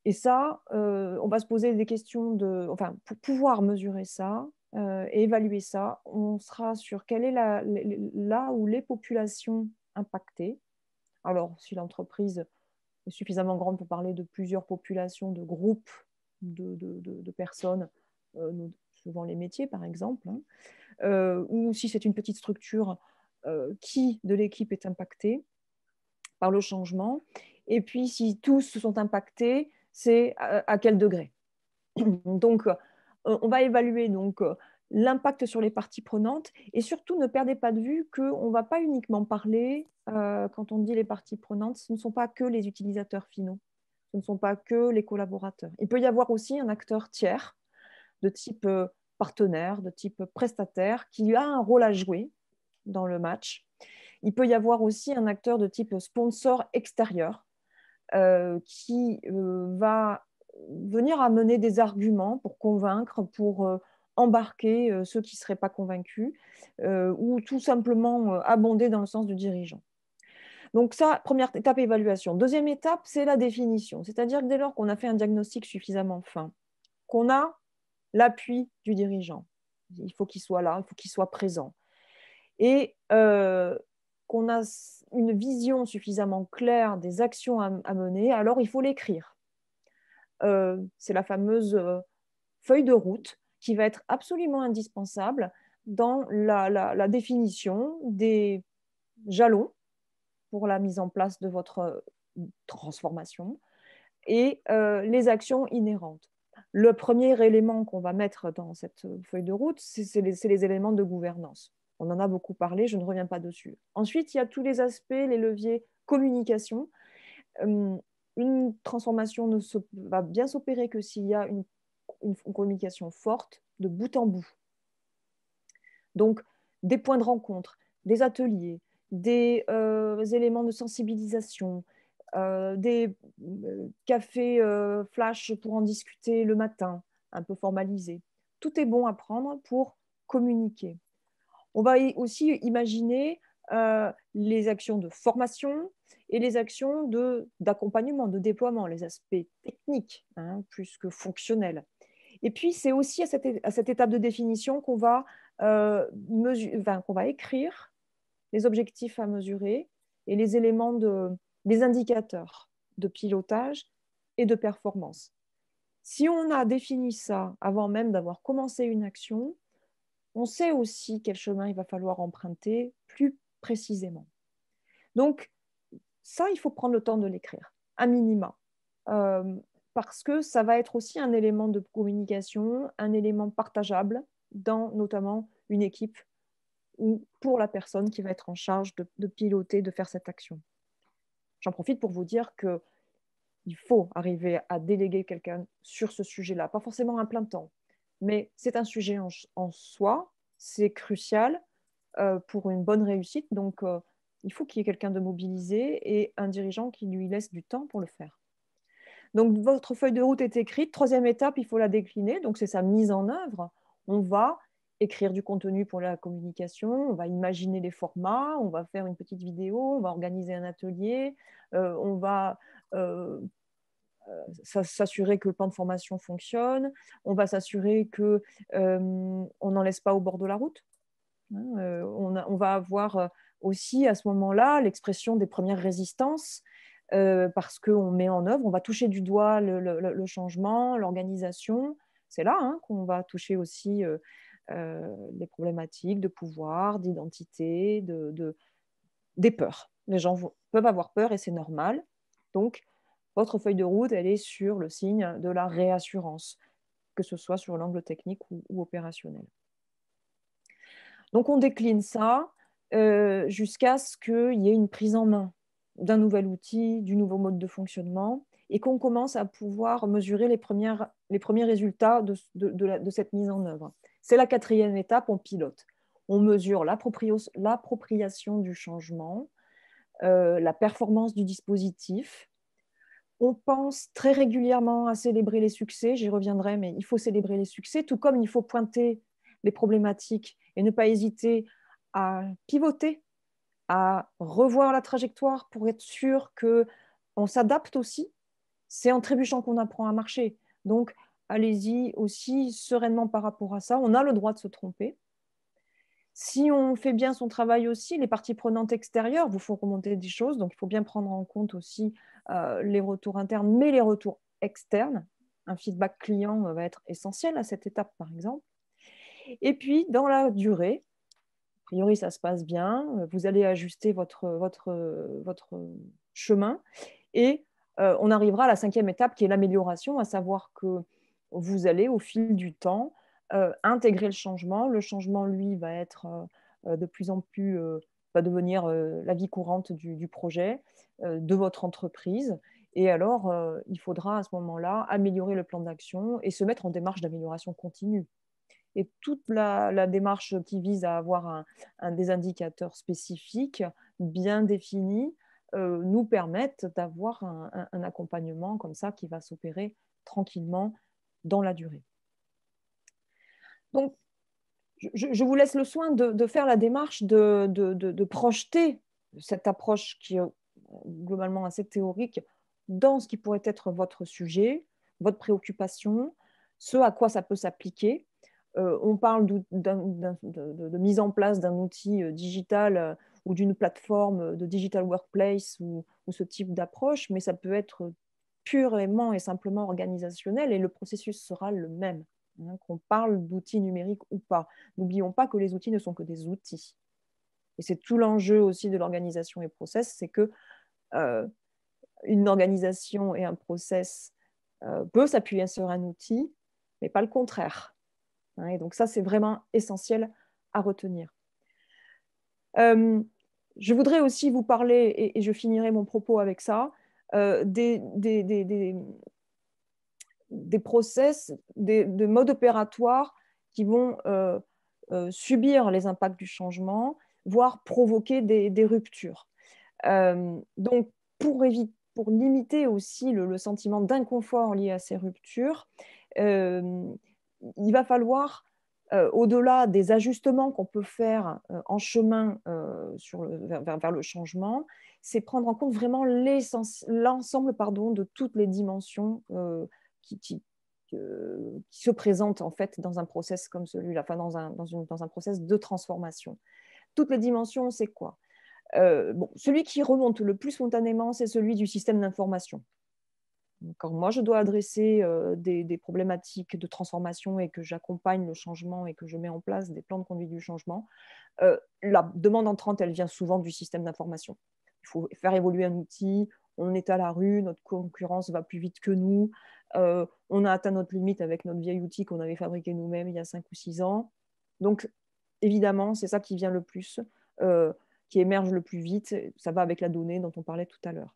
Et ça, on va se poser des questions pour pouvoir mesurer ça et évaluer ça, on sera sur quelle est là où les populations impactées. Alors, si l'entreprise est suffisamment grande pour parler de plusieurs populations, de groupes de personnes, souvent les métiers par exemple, hein, ou si c'est une petite structure, qui de l'équipe est impactée par le changement, et puis si tous sont impactés, c'est à quel degré. Donc, on va évaluer donc l'impact sur les parties prenantes et surtout ne perdez pas de vue qu'on ne va pas uniquement parler, quand on dit les parties prenantes, ce ne sont pas que les utilisateurs finaux, ce ne sont pas que les collaborateurs. Il peut y avoir aussi un acteur tiers de type partenaire, de type prestataire qui a un rôle à jouer dans le match. Il peut y avoir aussi un acteur de type sponsor extérieur qui va venir amener des arguments pour convaincre, pour embarquer ceux qui ne seraient pas convaincus ou tout simplement abonder dans le sens du dirigeant. Donc ça, première étape, évaluation. Deuxième étape, c'est la définition. C'est-à-dire que dès lors qu'on a fait un diagnostic suffisamment fin, qu'on a l'appui du dirigeant, il faut qu'il soit là, il faut qu'il soit présent, et qu'on a une vision suffisamment claire des actions à mener, alors il faut l'écrire. C'est la fameuse feuille de route qui va être absolument indispensable dans la définition des jalons pour la mise en place de votre transformation et les actions inhérentes. Le premier élément qu'on va mettre dans cette feuille de route, c'est les éléments de gouvernance. On en a beaucoup parlé, je ne reviens pas dessus. Ensuite, il y a tous les aspects, les leviers communication. Une transformation va bien s'opérer que s'il y a une communication forte de bout en bout. Donc, des points de rencontre, des ateliers, des éléments de sensibilisation, des cafés flash pour en discuter le matin, un peu formalisé. Tout est bon à prendre pour communiquer. On va aussi imaginer les actions de formation et les actions d'accompagnement, de déploiement, les aspects techniques, hein, plus que fonctionnels. Et puis, c'est aussi à cette étape de définition qu'on va écrire les objectifs à mesurer et les éléments les indicateurs de pilotage et de performance. Si on a défini ça avant même d'avoir commencé une action, on sait aussi quel chemin il va falloir emprunter plus précisément. Donc, ça, il faut prendre le temps de l'écrire, à minima. Parce que ça va être aussi un élément de communication, un élément partageable dans notamment une équipe ou pour la personne qui va être en charge de piloter, de faire cette action. J'en profite pour vous dire qu'il faut arriver à déléguer quelqu'un sur ce sujet-là, pas forcément un plein temps, mais c'est un sujet en soi, c'est crucial pour une bonne réussite, donc il faut qu'il y ait quelqu'un de mobilisé et un dirigeant qui lui laisse du temps pour le faire. Donc, votre feuille de route est écrite. Troisième étape, il faut la décliner. Donc, c'est sa mise en œuvre. On va écrire du contenu pour la communication, on va imaginer les formats, on va faire une petite vidéo, on va organiser un atelier, on va s'assurer que le plan de formation fonctionne, on va s'assurer qu'on n'en laisse pas au bord de la route. On va avoir aussi à ce moment-là l'expression des premières résistances parce qu'on met en œuvre, on va toucher du doigt le changement, l'organisation. C'est là qu'on va toucher aussi les problématiques de pouvoir, d'identité, des peurs. Les gens peuvent avoir peur et c'est normal. Donc, votre feuille de route, elle est sur le signe de la réassurance, que ce soit sur l'angle technique ou opérationnel. Donc, on décline ça jusqu'à ce qu'il y ait une prise en main d'un nouvel outil, du nouveau mode de fonctionnement, et qu'on commence à pouvoir mesurer les premiers résultats de cette mise en œuvre. C'est la quatrième étape, on pilote. On mesure l'appropriation du changement, la performance du dispositif. On pense très régulièrement à célébrer les succès, j'y reviendrai, mais il faut célébrer les succès, tout comme il faut pointer les problématiques et ne pas hésiter à pivoter, à revoir la trajectoire pour être sûr qu'on s'adapte aussi. C'est en trébuchant qu'on apprend à marcher. Donc, allez-y aussi sereinement par rapport à ça. On a le droit de se tromper. Si on fait bien son travail aussi, les parties prenantes extérieures vous font remonter des choses. Donc, il faut bien prendre en compte aussi les retours internes, mais les retours externes. Un feedback client va être essentiel à cette étape, par exemple. Et puis, dans la durée, a priori, ça se passe bien. Vous allez ajuster votre chemin et on arrivera à la cinquième étape qui est l'amélioration, à savoir que vous allez, au fil du temps, intégrer le changement. Le changement, lui, va être de plus en plus, va devenir la vie courante du projet, de votre entreprise. Et alors, il faudra à ce moment-là améliorer le plan d'action et se mettre en démarche d'amélioration continue. Et toute la démarche qui vise à avoir des indicateurs spécifiques bien définis nous permettent d'avoir un accompagnement comme ça qui va s'opérer tranquillement dans la durée. Donc, je vous laisse le soin de faire la démarche de projeter cette approche qui est globalement assez théorique dans ce qui pourrait être votre sujet, votre préoccupation, ce à quoi ça peut s'appliquer. On parle de mise en place d'un outil digital ou d'une plateforme de digital workplace ou ce type d'approche, mais ça peut être purement et simplement organisationnel et le processus sera le même, qu'on parle d'outils numériques ou pas. N'oublions pas que les outils ne sont que des outils. Et c'est tout l'enjeu aussi de l'organisation et process, c'est que une organisation et un process peut s'appuyer sur un outil, mais pas le contraire. Et donc ça, c'est vraiment essentiel à retenir. Je voudrais aussi vous parler, et je finirai mon propos avec ça, des process, des modes opératoires qui vont subir les impacts du changement, voire provoquer des ruptures. Donc, pour limiter aussi le sentiment d'inconfort lié à ces ruptures, il va falloir, au-delà des ajustements qu'on peut faire en chemin vers le changement, c'est prendre en compte vraiment l'ensemble de toutes les dimensions qui se présentent en fait dans un process comme celui-là, enfin dans un process de transformation. Toutes les dimensions, c'est quoi ? Celui qui remonte le plus spontanément, c'est celui du système d'information. Quand moi, je dois adresser des problématiques de transformation et que j'accompagne le changement et que je mets en place des plans de conduite du changement, la demande entrante, elle vient souvent du système d'information. il faut faire évoluer un outil, on est à la rue, notre concurrence va plus vite que nous, on a atteint notre limite avec notre vieil outil qu'on avait fabriqué nous-mêmes il y a 5 ou 6 ans. Donc, évidemment, c'est ça qui vient le plus, qui émerge le plus vite. Ça va avec la donnée dont on parlait tout à l'heure.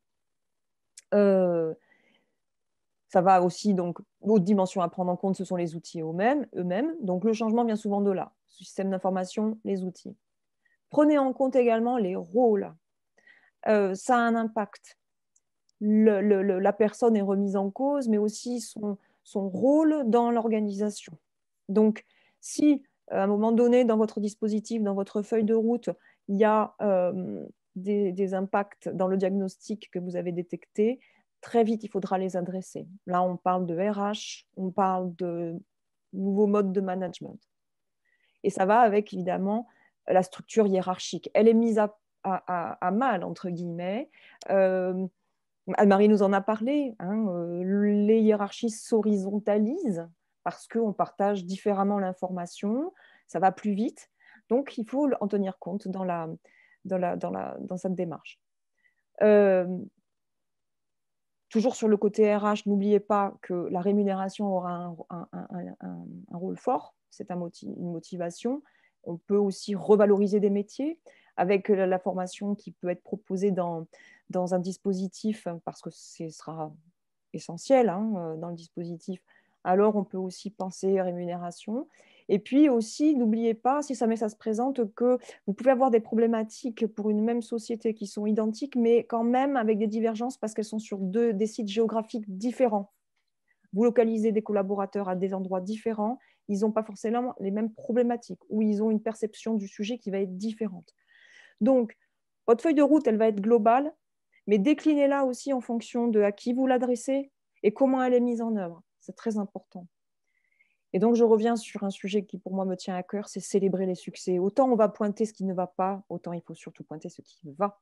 Ça va aussi, donc, l'autre dimension à prendre en compte, ce sont les outils eux-mêmes. Donc, le changement vient souvent de là. Système d'information, les outils. Prenez en compte également les rôles. Ça a un impact. La personne est remise en cause, mais aussi son rôle dans l'organisation. Donc, si à un moment donné, dans votre dispositif, dans votre feuille de route, il y a des impacts dans le diagnostic que vous avez détecté, très vite, il faudra les adresser. Là, on parle de RH, on parle de nouveaux modes de management. Et ça va avec, évidemment, la structure hiérarchique. Elle est mise à mal, entre guillemets. Anne-Marie nous en a parlé. Les hiérarchies s'horizontalisent parce qu'on partage différemment l'information, ça va plus vite. Donc, il faut en tenir compte dans cette démarche. Toujours sur le côté RH, n'oubliez pas que la rémunération aura un rôle fort, c'est une motivation. On peut aussi revaloriser des métiers avec la formation qui peut être proposée dans un dispositif, parce que ce sera essentiel dans le dispositif. Alors, on peut aussi penser rémunération. Et puis aussi, n'oubliez pas, si ça se présente, que vous pouvez avoir des problématiques pour une même société qui sont identiques, mais quand même avec des divergences parce qu'elles sont sur des sites géographiques différents. Vous localisez des collaborateurs à des endroits différents, ils n'ont pas forcément les mêmes problématiques ou ils ont une perception du sujet qui va être différente. Donc, votre feuille de route, elle va être globale, mais déclinez-la aussi en fonction de à qui vous l'adressez et comment elle est mise en œuvre. C'est très important. Et donc, je reviens sur un sujet qui, pour moi, me tient à cœur, c'est célébrer les succès. Autant on va pointer ce qui ne va pas, autant il faut surtout pointer ce qui va.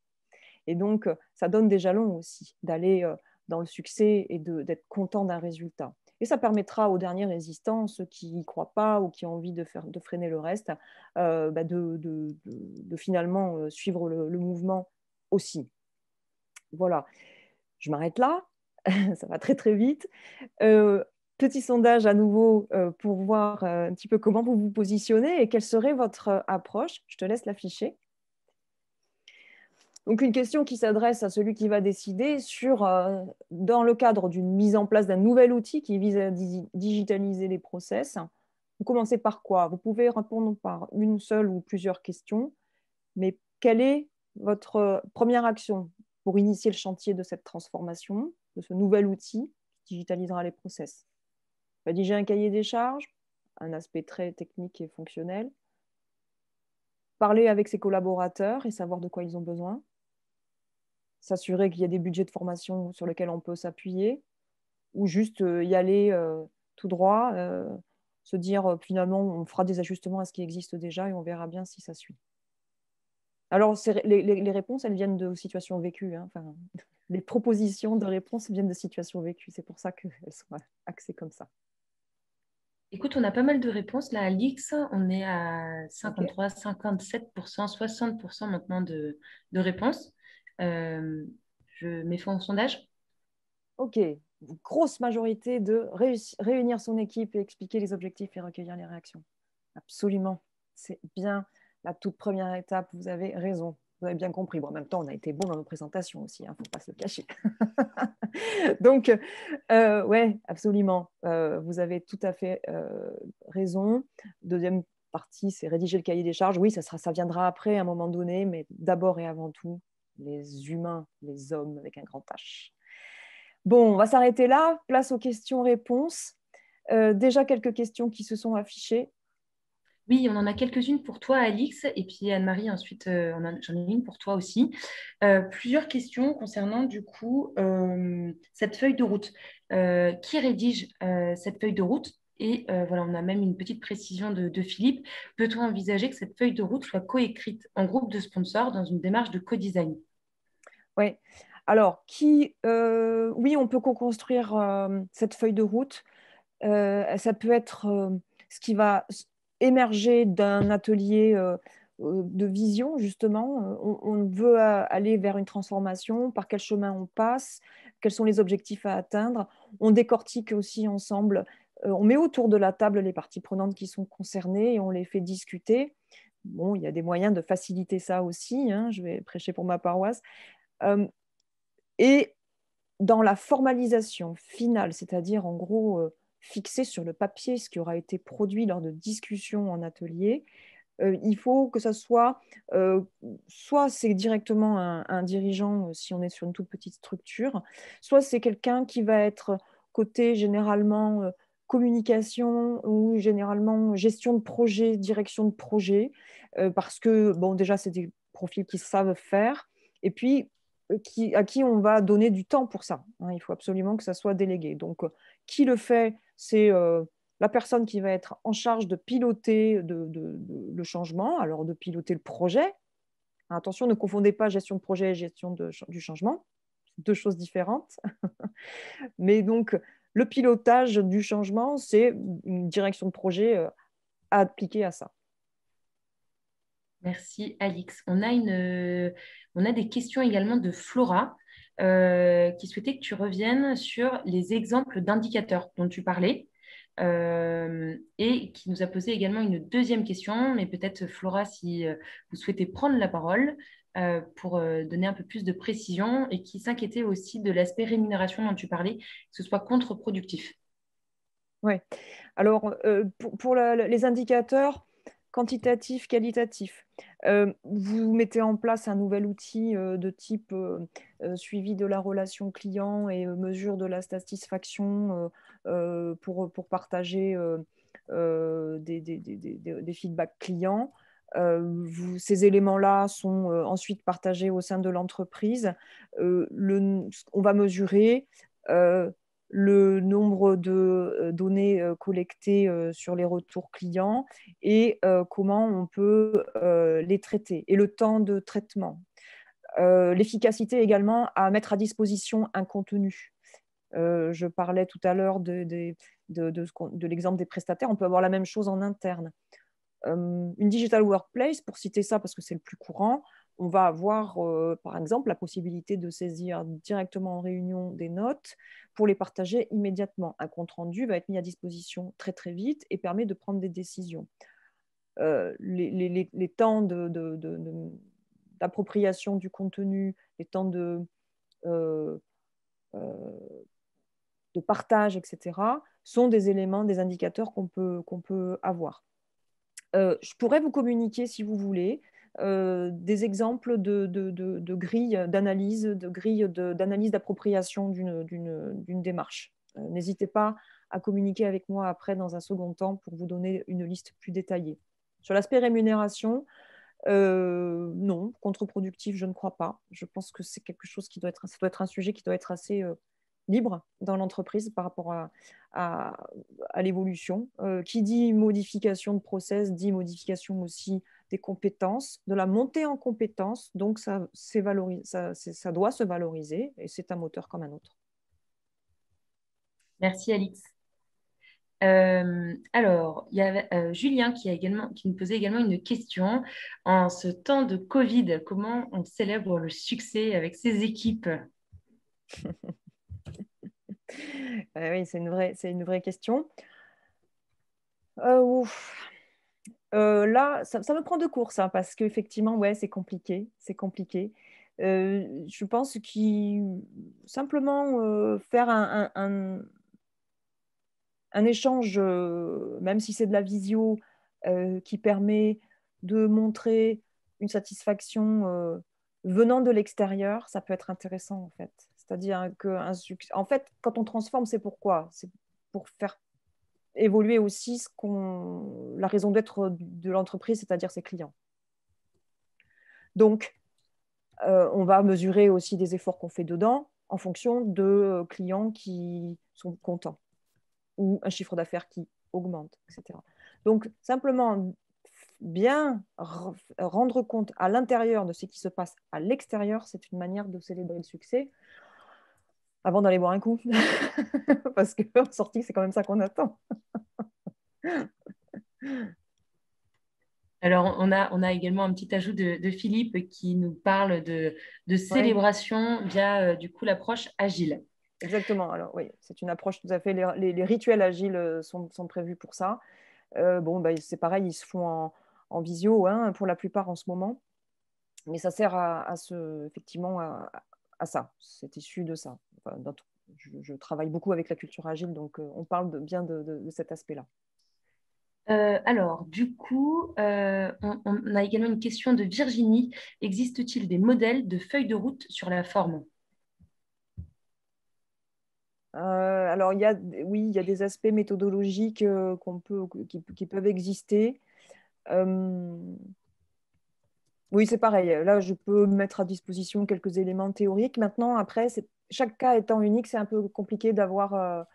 Et donc, ça donne des jalons aussi d'aller dans le succès et d'être content d'un résultat. Et ça permettra aux derniers résistants, ceux qui n'y croient pas ou qui ont envie de freiner le reste, de finalement suivre le mouvement aussi. Voilà, je m'arrête là, ça va très très vite. Petit sondage à nouveau pour voir un petit peu comment vous vous positionnez et quelle serait votre approche. Je te laisse l'afficher. Donc, une question qui s'adresse à celui qui va décider dans le cadre d'une mise en place d'un nouvel outil qui vise à digitaliser les process. Vous commencez par quoi? Vous pouvez répondre par une seule ou plusieurs questions, mais quelle est votre première action pour initier le chantier de cette transformation, de ce nouvel outil qui digitalisera les process? Rédiger un cahier des charges, un aspect très technique et fonctionnel. Parler avec ses collaborateurs et savoir de quoi ils ont besoin. S'assurer qu'il y a des budgets de formation sur lesquels on peut s'appuyer, ou juste y aller tout droit, se dire finalement on fera des ajustements à ce qui existe déjà et on verra bien si ça suit. Alors les réponses, elles viennent de situations vécues. Enfin, les propositions de réponses viennent de situations vécues. C'est pour ça qu'elles sont axées comme ça. Écoute, on a pas mal de réponses. Là, Alix, on est à 53, 57%, 60% maintenant de réponses. Je mets fin au sondage. Ok, grosse majorité de réunir son équipe et expliquer les objectifs et recueillir les réactions. Absolument, c'est bien la toute première étape, vous avez raison. Vous avez bien compris. Bon, en même temps, on a été bon dans nos présentations aussi, il ne faut pas se le cacher. Donc, ouais, absolument. Vous avez tout à fait raison. Deuxième partie, c'est rédiger le cahier des charges. Oui, ça viendra après, à un moment donné, mais d'abord et avant tout, les humains, les hommes avec un grand H. Bon, on va s'arrêter là. Place aux questions-réponses. Déjà quelques questions qui se sont affichées. Oui, on en a quelques-unes pour toi, Alix, et puis Anne-Marie, ensuite, j'en ai une pour toi aussi. Plusieurs questions concernant, du coup, cette feuille de route. Qui rédige cette feuille de route? Et voilà, on a même une petite précision de Philippe. Peut-on envisager que cette feuille de route soit coécrite en groupe de sponsors dans une démarche de co-design? Oui. Alors, oui, on peut co-construire cette feuille de route. Ça peut être ce qui va émerger d'un atelier de vision, justement. On veut aller vers une transformation, par quel chemin on passe, quels sont les objectifs à atteindre. On décortique aussi ensemble, on met autour de la table les parties prenantes qui sont concernées et on les fait discuter. Bon, il y a des moyens de faciliter ça aussi, hein, je vais prêcher pour ma paroisse. Et dans la formalisation finale, c'est-à-dire en gros fixer sur le papier ce qui aura été produit lors de discussions en atelier, il faut que ça soit, soit c'est directement un dirigeant si on est sur une toute petite structure, soit c'est quelqu'un qui va être côté généralement communication ou généralement gestion de projet, direction de projet, parce que bon, déjà c'est des profils qui savent faire, et puis à qui on va donner du temps pour ça, hein. Il faut absolument que ça soit délégué. Donc, qui le fait? C'est la personne qui va être en charge de piloter le changement, alors de piloter le projet. Attention, ne confondez pas gestion de projet et gestion du changement, deux choses différentes. Mais donc, le pilotage du changement, c'est une direction de projet appliquée à ça. Merci, Alix. On a des questions également de Flora qui souhaitait que tu reviennes sur les exemples d'indicateurs dont tu parlais et qui nous a posé également une deuxième question. Mais peut-être, Flora, si vous souhaitez prendre la parole pour donner un peu plus de précision et qui s'inquiétait aussi de l'aspect rémunération dont tu parlais, que ce soit contre-productif. Oui. Alors, pour les indicateurs quantitatifs, qualitatifs, vous mettez en place un nouvel outil de type suivi de la relation client et mesure de la satisfaction pour partager des feedbacks clients. Ces éléments-là sont ensuite partagés au sein de l'entreprise. On va mesurer le nombre de données collectées sur les retours clients et comment on peut les traiter et le temps de traitement. L'efficacité également à mettre à disposition un contenu. Je parlais tout à l'heure de l'exemple des prestataires. On peut avoir la même chose en interne. Une digital workplace, pour citer ça parce que c'est le plus courant, on va avoir par exemple la possibilité de saisir directement en réunion des notes pour les partager immédiatement. Un compte rendu va être mis à disposition très très vite et permet de prendre des décisions. Les temps d'appropriation du contenu, les temps de partage, etc., sont des éléments, des indicateurs qu'on peut avoir. Je pourrais vous communiquer, si vous voulez, des exemples de grilles d'analyse, d'analyse d'appropriation d'une démarche. N'hésitez pas à communiquer avec moi après dans un second temps pour vous donner une liste plus détaillée. Sur l'aspect rémunération, non, contre-productif, je ne crois pas. Je pense que c'est quelque chose ça doit être un sujet qui doit être assez libre dans l'entreprise par rapport à l'évolution. Qui dit modification de process, dit modification aussi des compétences, de la montée en compétences. Donc, ça doit se valoriser et c'est un moteur comme un autre. Merci, Alix. Alors, il y a Julien qui nous posait également une question. En ce temps de Covid, comment on célèbre le succès avec ses équipes? Oui, c'est une vraie question. Là, ça me prend de court, ça, parce qu'effectivement, ouais, c'est compliqué. C'est compliqué. Je pense qu'il simplement faire un échange, même si c'est de la visio, qui permet de montrer une satisfaction venant de l'extérieur, ça peut être intéressant en fait. C'est-à-dire qu'un succès. En fait, quand on transforme, c'est pourquoi? C'est pour faire évoluer aussi la raison d'être de l'entreprise, c'est-à-dire ses clients. Donc, on va mesurer aussi des efforts qu'on fait dedans en fonction de clients qui sont contents ou un chiffre d'affaires qui augmente, etc. Donc, simplement bien rendre compte à l'intérieur de ce qui se passe à l'extérieur, c'est une manière de célébrer le succès avant d'aller boire un coup. Parce qu'en sortie, c'est quand même ça qu'on attend. Alors, on a également un petit ajout de Philippe qui nous parle de Ouais, célébration via, du coup, l'approche agile. exactement. Alors oui, c'est une approche tout à fait. Les rituels agiles sont prévus pour ça. Bon, bah, c'est pareil, ils se font en visio, hein, pour la plupart en ce moment. Mais ça sert effectivement à ça. C'est issu de ça. Enfin, je travaille beaucoup avec la culture agile, donc on parle bien de cet aspect-là. Alors, du coup, on a également une question de Virginie. Existe-t-il des modèles de feuilles de route sur la forme? Alors, oui, il y a des aspects méthodologiques qui peuvent exister. Euh, oui, c'est pareil. Là, je peux mettre à disposition quelques éléments théoriques. Maintenant, après, chaque cas étant unique, c'est un peu compliqué d'avoir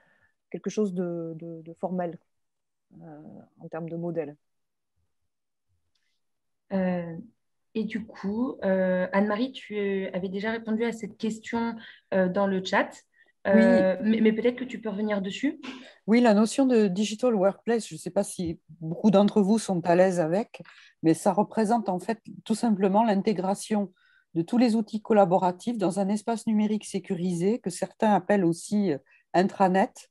quelque chose de formel euh, en termes de modèle. Euh, et du coup, Anne-Marie, tu avais déjà répondu à cette question dans le chat, Oui, mais peut-être que tu peux revenir dessus. oui, la notion de digital workplace, je ne sais pas si beaucoup d'entre vous sont à l'aise avec, mais ça représente en fait tout simplement l'intégration de tous les outils collaboratifs dans un espace numérique sécurisé que certains appellent aussi intranet.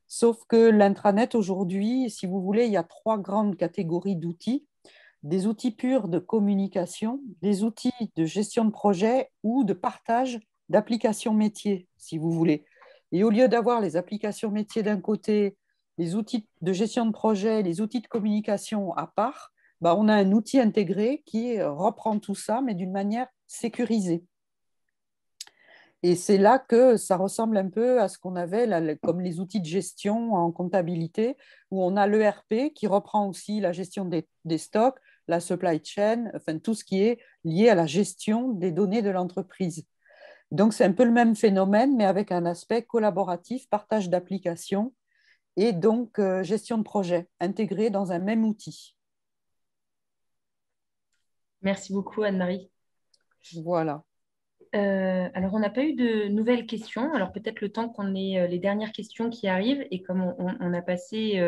Sauf que l'intranet aujourd'hui, si vous voulez, il y a trois grandes catégories d'outils. Des outils purs de communication, des outils de gestion de projet ou de partage d'applications métiers, si vous voulez. Et au lieu d'avoir les applications métiers d'un côté, les outils de gestion de projet, les outils de communication à part, bah, on a un outil intégré qui reprend tout ça, mais d'une manière sécurisée. Et c'est là que ça ressemble un peu à ce qu'on avait là, comme les outils de gestion en comptabilité, où on a l'ERP qui reprend aussi la gestion des stocks, la supply chain, enfin tout ce qui est lié à la gestion des données de l'entreprise. Donc c'est un peu le même phénomène, mais avec un aspect collaboratif, partage d'applications et donc gestion de projet intégré dans un même outil. Merci beaucoup, Anne-Marie. Voilà. Alors, on n'a pas eu de nouvelles questions. Alors, peut-être le temps qu'on ait les dernières questions qui arrivent. Et comme on a passé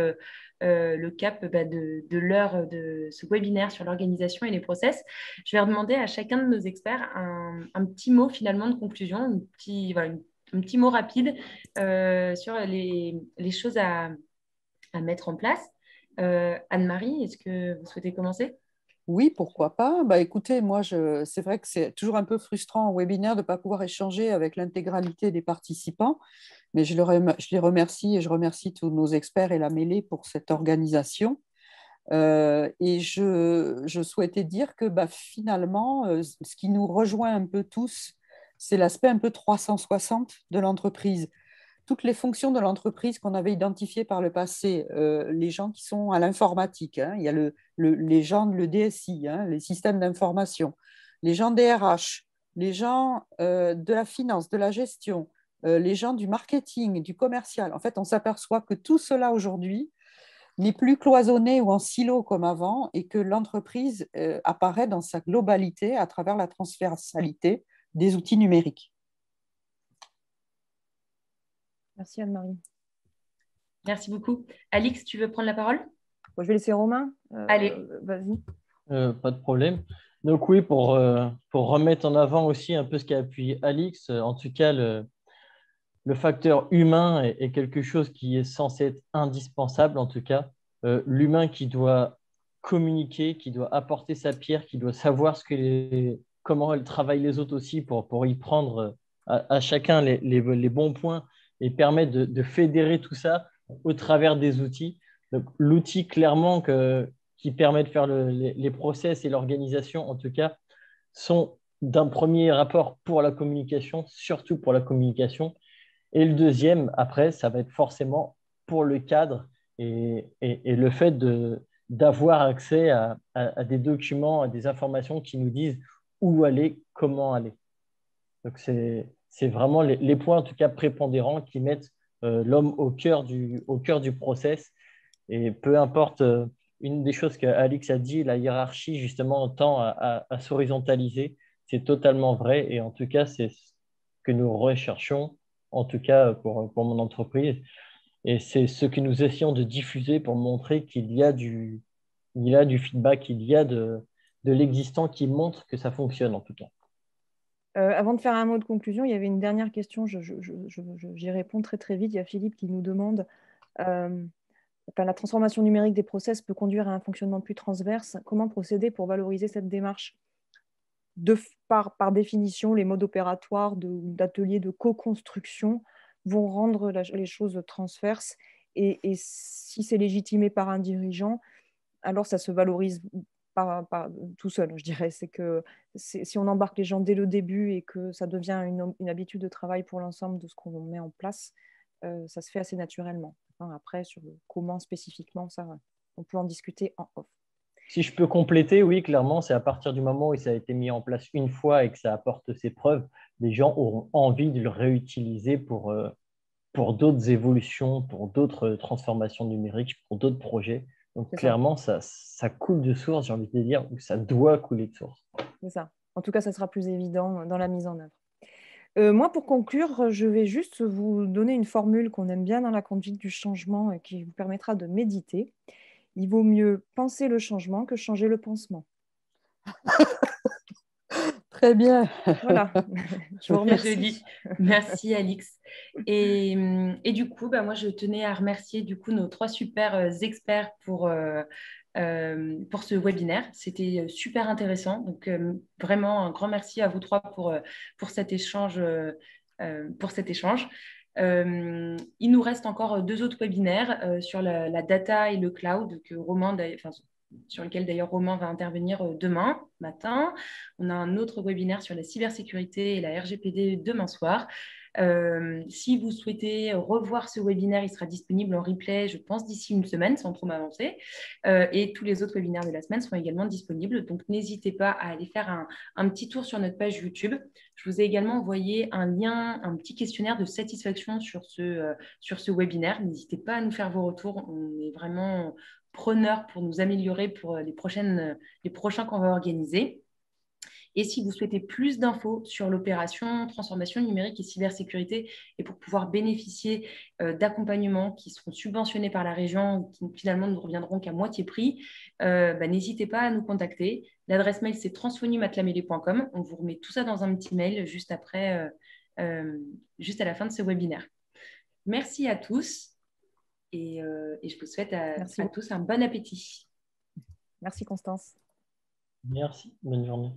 le cap bah, de l'heure de ce webinaire sur l'organisation et les process, je vais redemander à chacun de nos experts un petit mot finalement de conclusion, un petit mot rapide sur les choses à mettre en place. Anne-Marie, est-ce que vous souhaitez commencer? Oui, pourquoi pas. Bah, écoutez, c'est vrai que c'est toujours un peu frustrant en webinaire de ne pas pouvoir échanger avec l'intégralité des participants, mais je les remercie et je remercie tous nos experts et la mêlée pour cette organisation. Et je souhaitais dire que bah, finalement, ce qui nous rejoint un peu tous, c'est l'aspect un peu 360 de l'entreprise. Toutes les fonctions de l'entreprise qu'on avait identifiées par le passé, les gens qui sont à l'informatique, hein, il y a les gens, le DSI, hein, les systèmes d'information, les gens des RH, les gens de la finance, de la gestion, les gens du marketing, du commercial. En fait, on s'aperçoit que tout cela aujourd'hui n'est plus cloisonné ou en silo comme avant et que l'entreprise apparaît dans sa globalité à travers la transversalité des outils numériques. Merci Anne-Marie. Merci beaucoup. Alix, tu veux prendre la parole? Bon, je vais laisser Romain. Allez. Vas-y. Pas de problème. Donc oui, pour remettre en avant aussi un peu ce qu'a appuyé Alix, en tout cas, le facteur humain est quelque chose qui est censé être indispensable, en tout cas. L'humain qui doit communiquer, qui doit apporter sa pierre, qui doit savoir comment elle travaille les autres aussi pour y prendre à chacun les bons points et permettre de fédérer tout ça au travers des outils. Donc, l'outil clairement qui permet de faire les process et l'organisation, en tout cas, sont d'un premier rapport pour la communication, surtout pour la communication. Et le deuxième, après, ça va être forcément pour le cadre et le fait d'avoir accès à des documents, à des informations qui nous disent où aller, comment aller. Donc, c'est vraiment les points, en tout cas, prépondérants qui mettent l'homme au cœur du process. Et peu importe, une des choses qu'Alix a dit, la hiérarchie, justement, tend à s'horizontaliser. C'est totalement vrai. Et en tout cas, c'est ce que nous recherchons, en tout cas pour mon entreprise. Et c'est ce que nous essayons de diffuser pour montrer qu'il y a il y a du feedback, il y a de l'existant qui montre que ça fonctionne en tout cas. Avant de faire un mot de conclusion, il y avait une dernière question, j'y réponds très très vite. Il y a Philippe qui nous demande la transformation numérique des process peut conduire à un fonctionnement plus transverse. Comment procéder pour valoriser cette démarche? Par définition, les modes opératoires d'ateliers de co-construction vont rendre les choses transverses. Et si c'est légitimé par un dirigeant, alors ça se valorise pas tout seul, je dirais. C'est que si on embarque les gens dès le début et que ça devient une habitude de travail pour l'ensemble de ce qu'on met en place, ça se fait assez naturellement. Après, sur comment spécifiquement, ça, on peut en discuter en off. Si je peux compléter, oui, clairement, c'est à partir du moment où ça a été mis en place une fois et que ça apporte ses preuves, les gens auront envie de le réutiliser pour d'autres évolutions, pour d'autres transformations numériques, pour d'autres projets. Donc clairement, ça coule de source, j'ai envie de dire, ou ça doit couler de source. C'est ça. En tout cas, ça sera plus évident dans la mise en œuvre. Moi, pour conclure, je vais juste vous donner une formule qu'on aime bien dans la conduite du changement et qui vous permettra de méditer. Il vaut mieux penser le changement que changer le pansement. Très bien. Voilà. Je vous remercie. Joli. Merci, Alix. Et du coup, moi, je tenais à remercier du coup, nos 3 super experts pour ce webinaire. C'était super intéressant. Donc, vraiment, un grand merci à vous 3 pour cet échange. Il nous reste encore 2 autres webinaires sur la data et le cloud que sur lequel d'ailleurs Romain va intervenir demain matin. On a un autre webinaire sur la cybersécurité et la RGPD demain soir. Si vous souhaitez revoir ce webinaire, il sera disponible en replay, je pense, d'ici une semaine, sans trop m'avancer. Et tous les autres webinaires de la semaine seront également disponibles. Donc, n'hésitez pas à aller faire un petit tour sur notre page YouTube. Je vous ai également envoyé un lien, un petit questionnaire de satisfaction sur ce webinaire. N'hésitez pas à nous faire vos retours. On est vraiment preneurs pour nous améliorer pour les prochains qu'on va organiser. Et si vous souhaitez plus d'infos sur l'opération transformation numérique et cybersécurité et pour pouvoir bénéficier d'accompagnements qui seront subventionnés par la région ou qui finalement ne reviendront qu'à moitié prix, n'hésitez pas à nous contacter. L'adresse mail, c'est transfonu@lamélé.com. On vous remet tout ça dans un petit mail juste après, juste à la fin de ce webinaire. Merci à tous et je vous souhaite à tous un bon appétit. Merci Constance. Merci, bonne journée.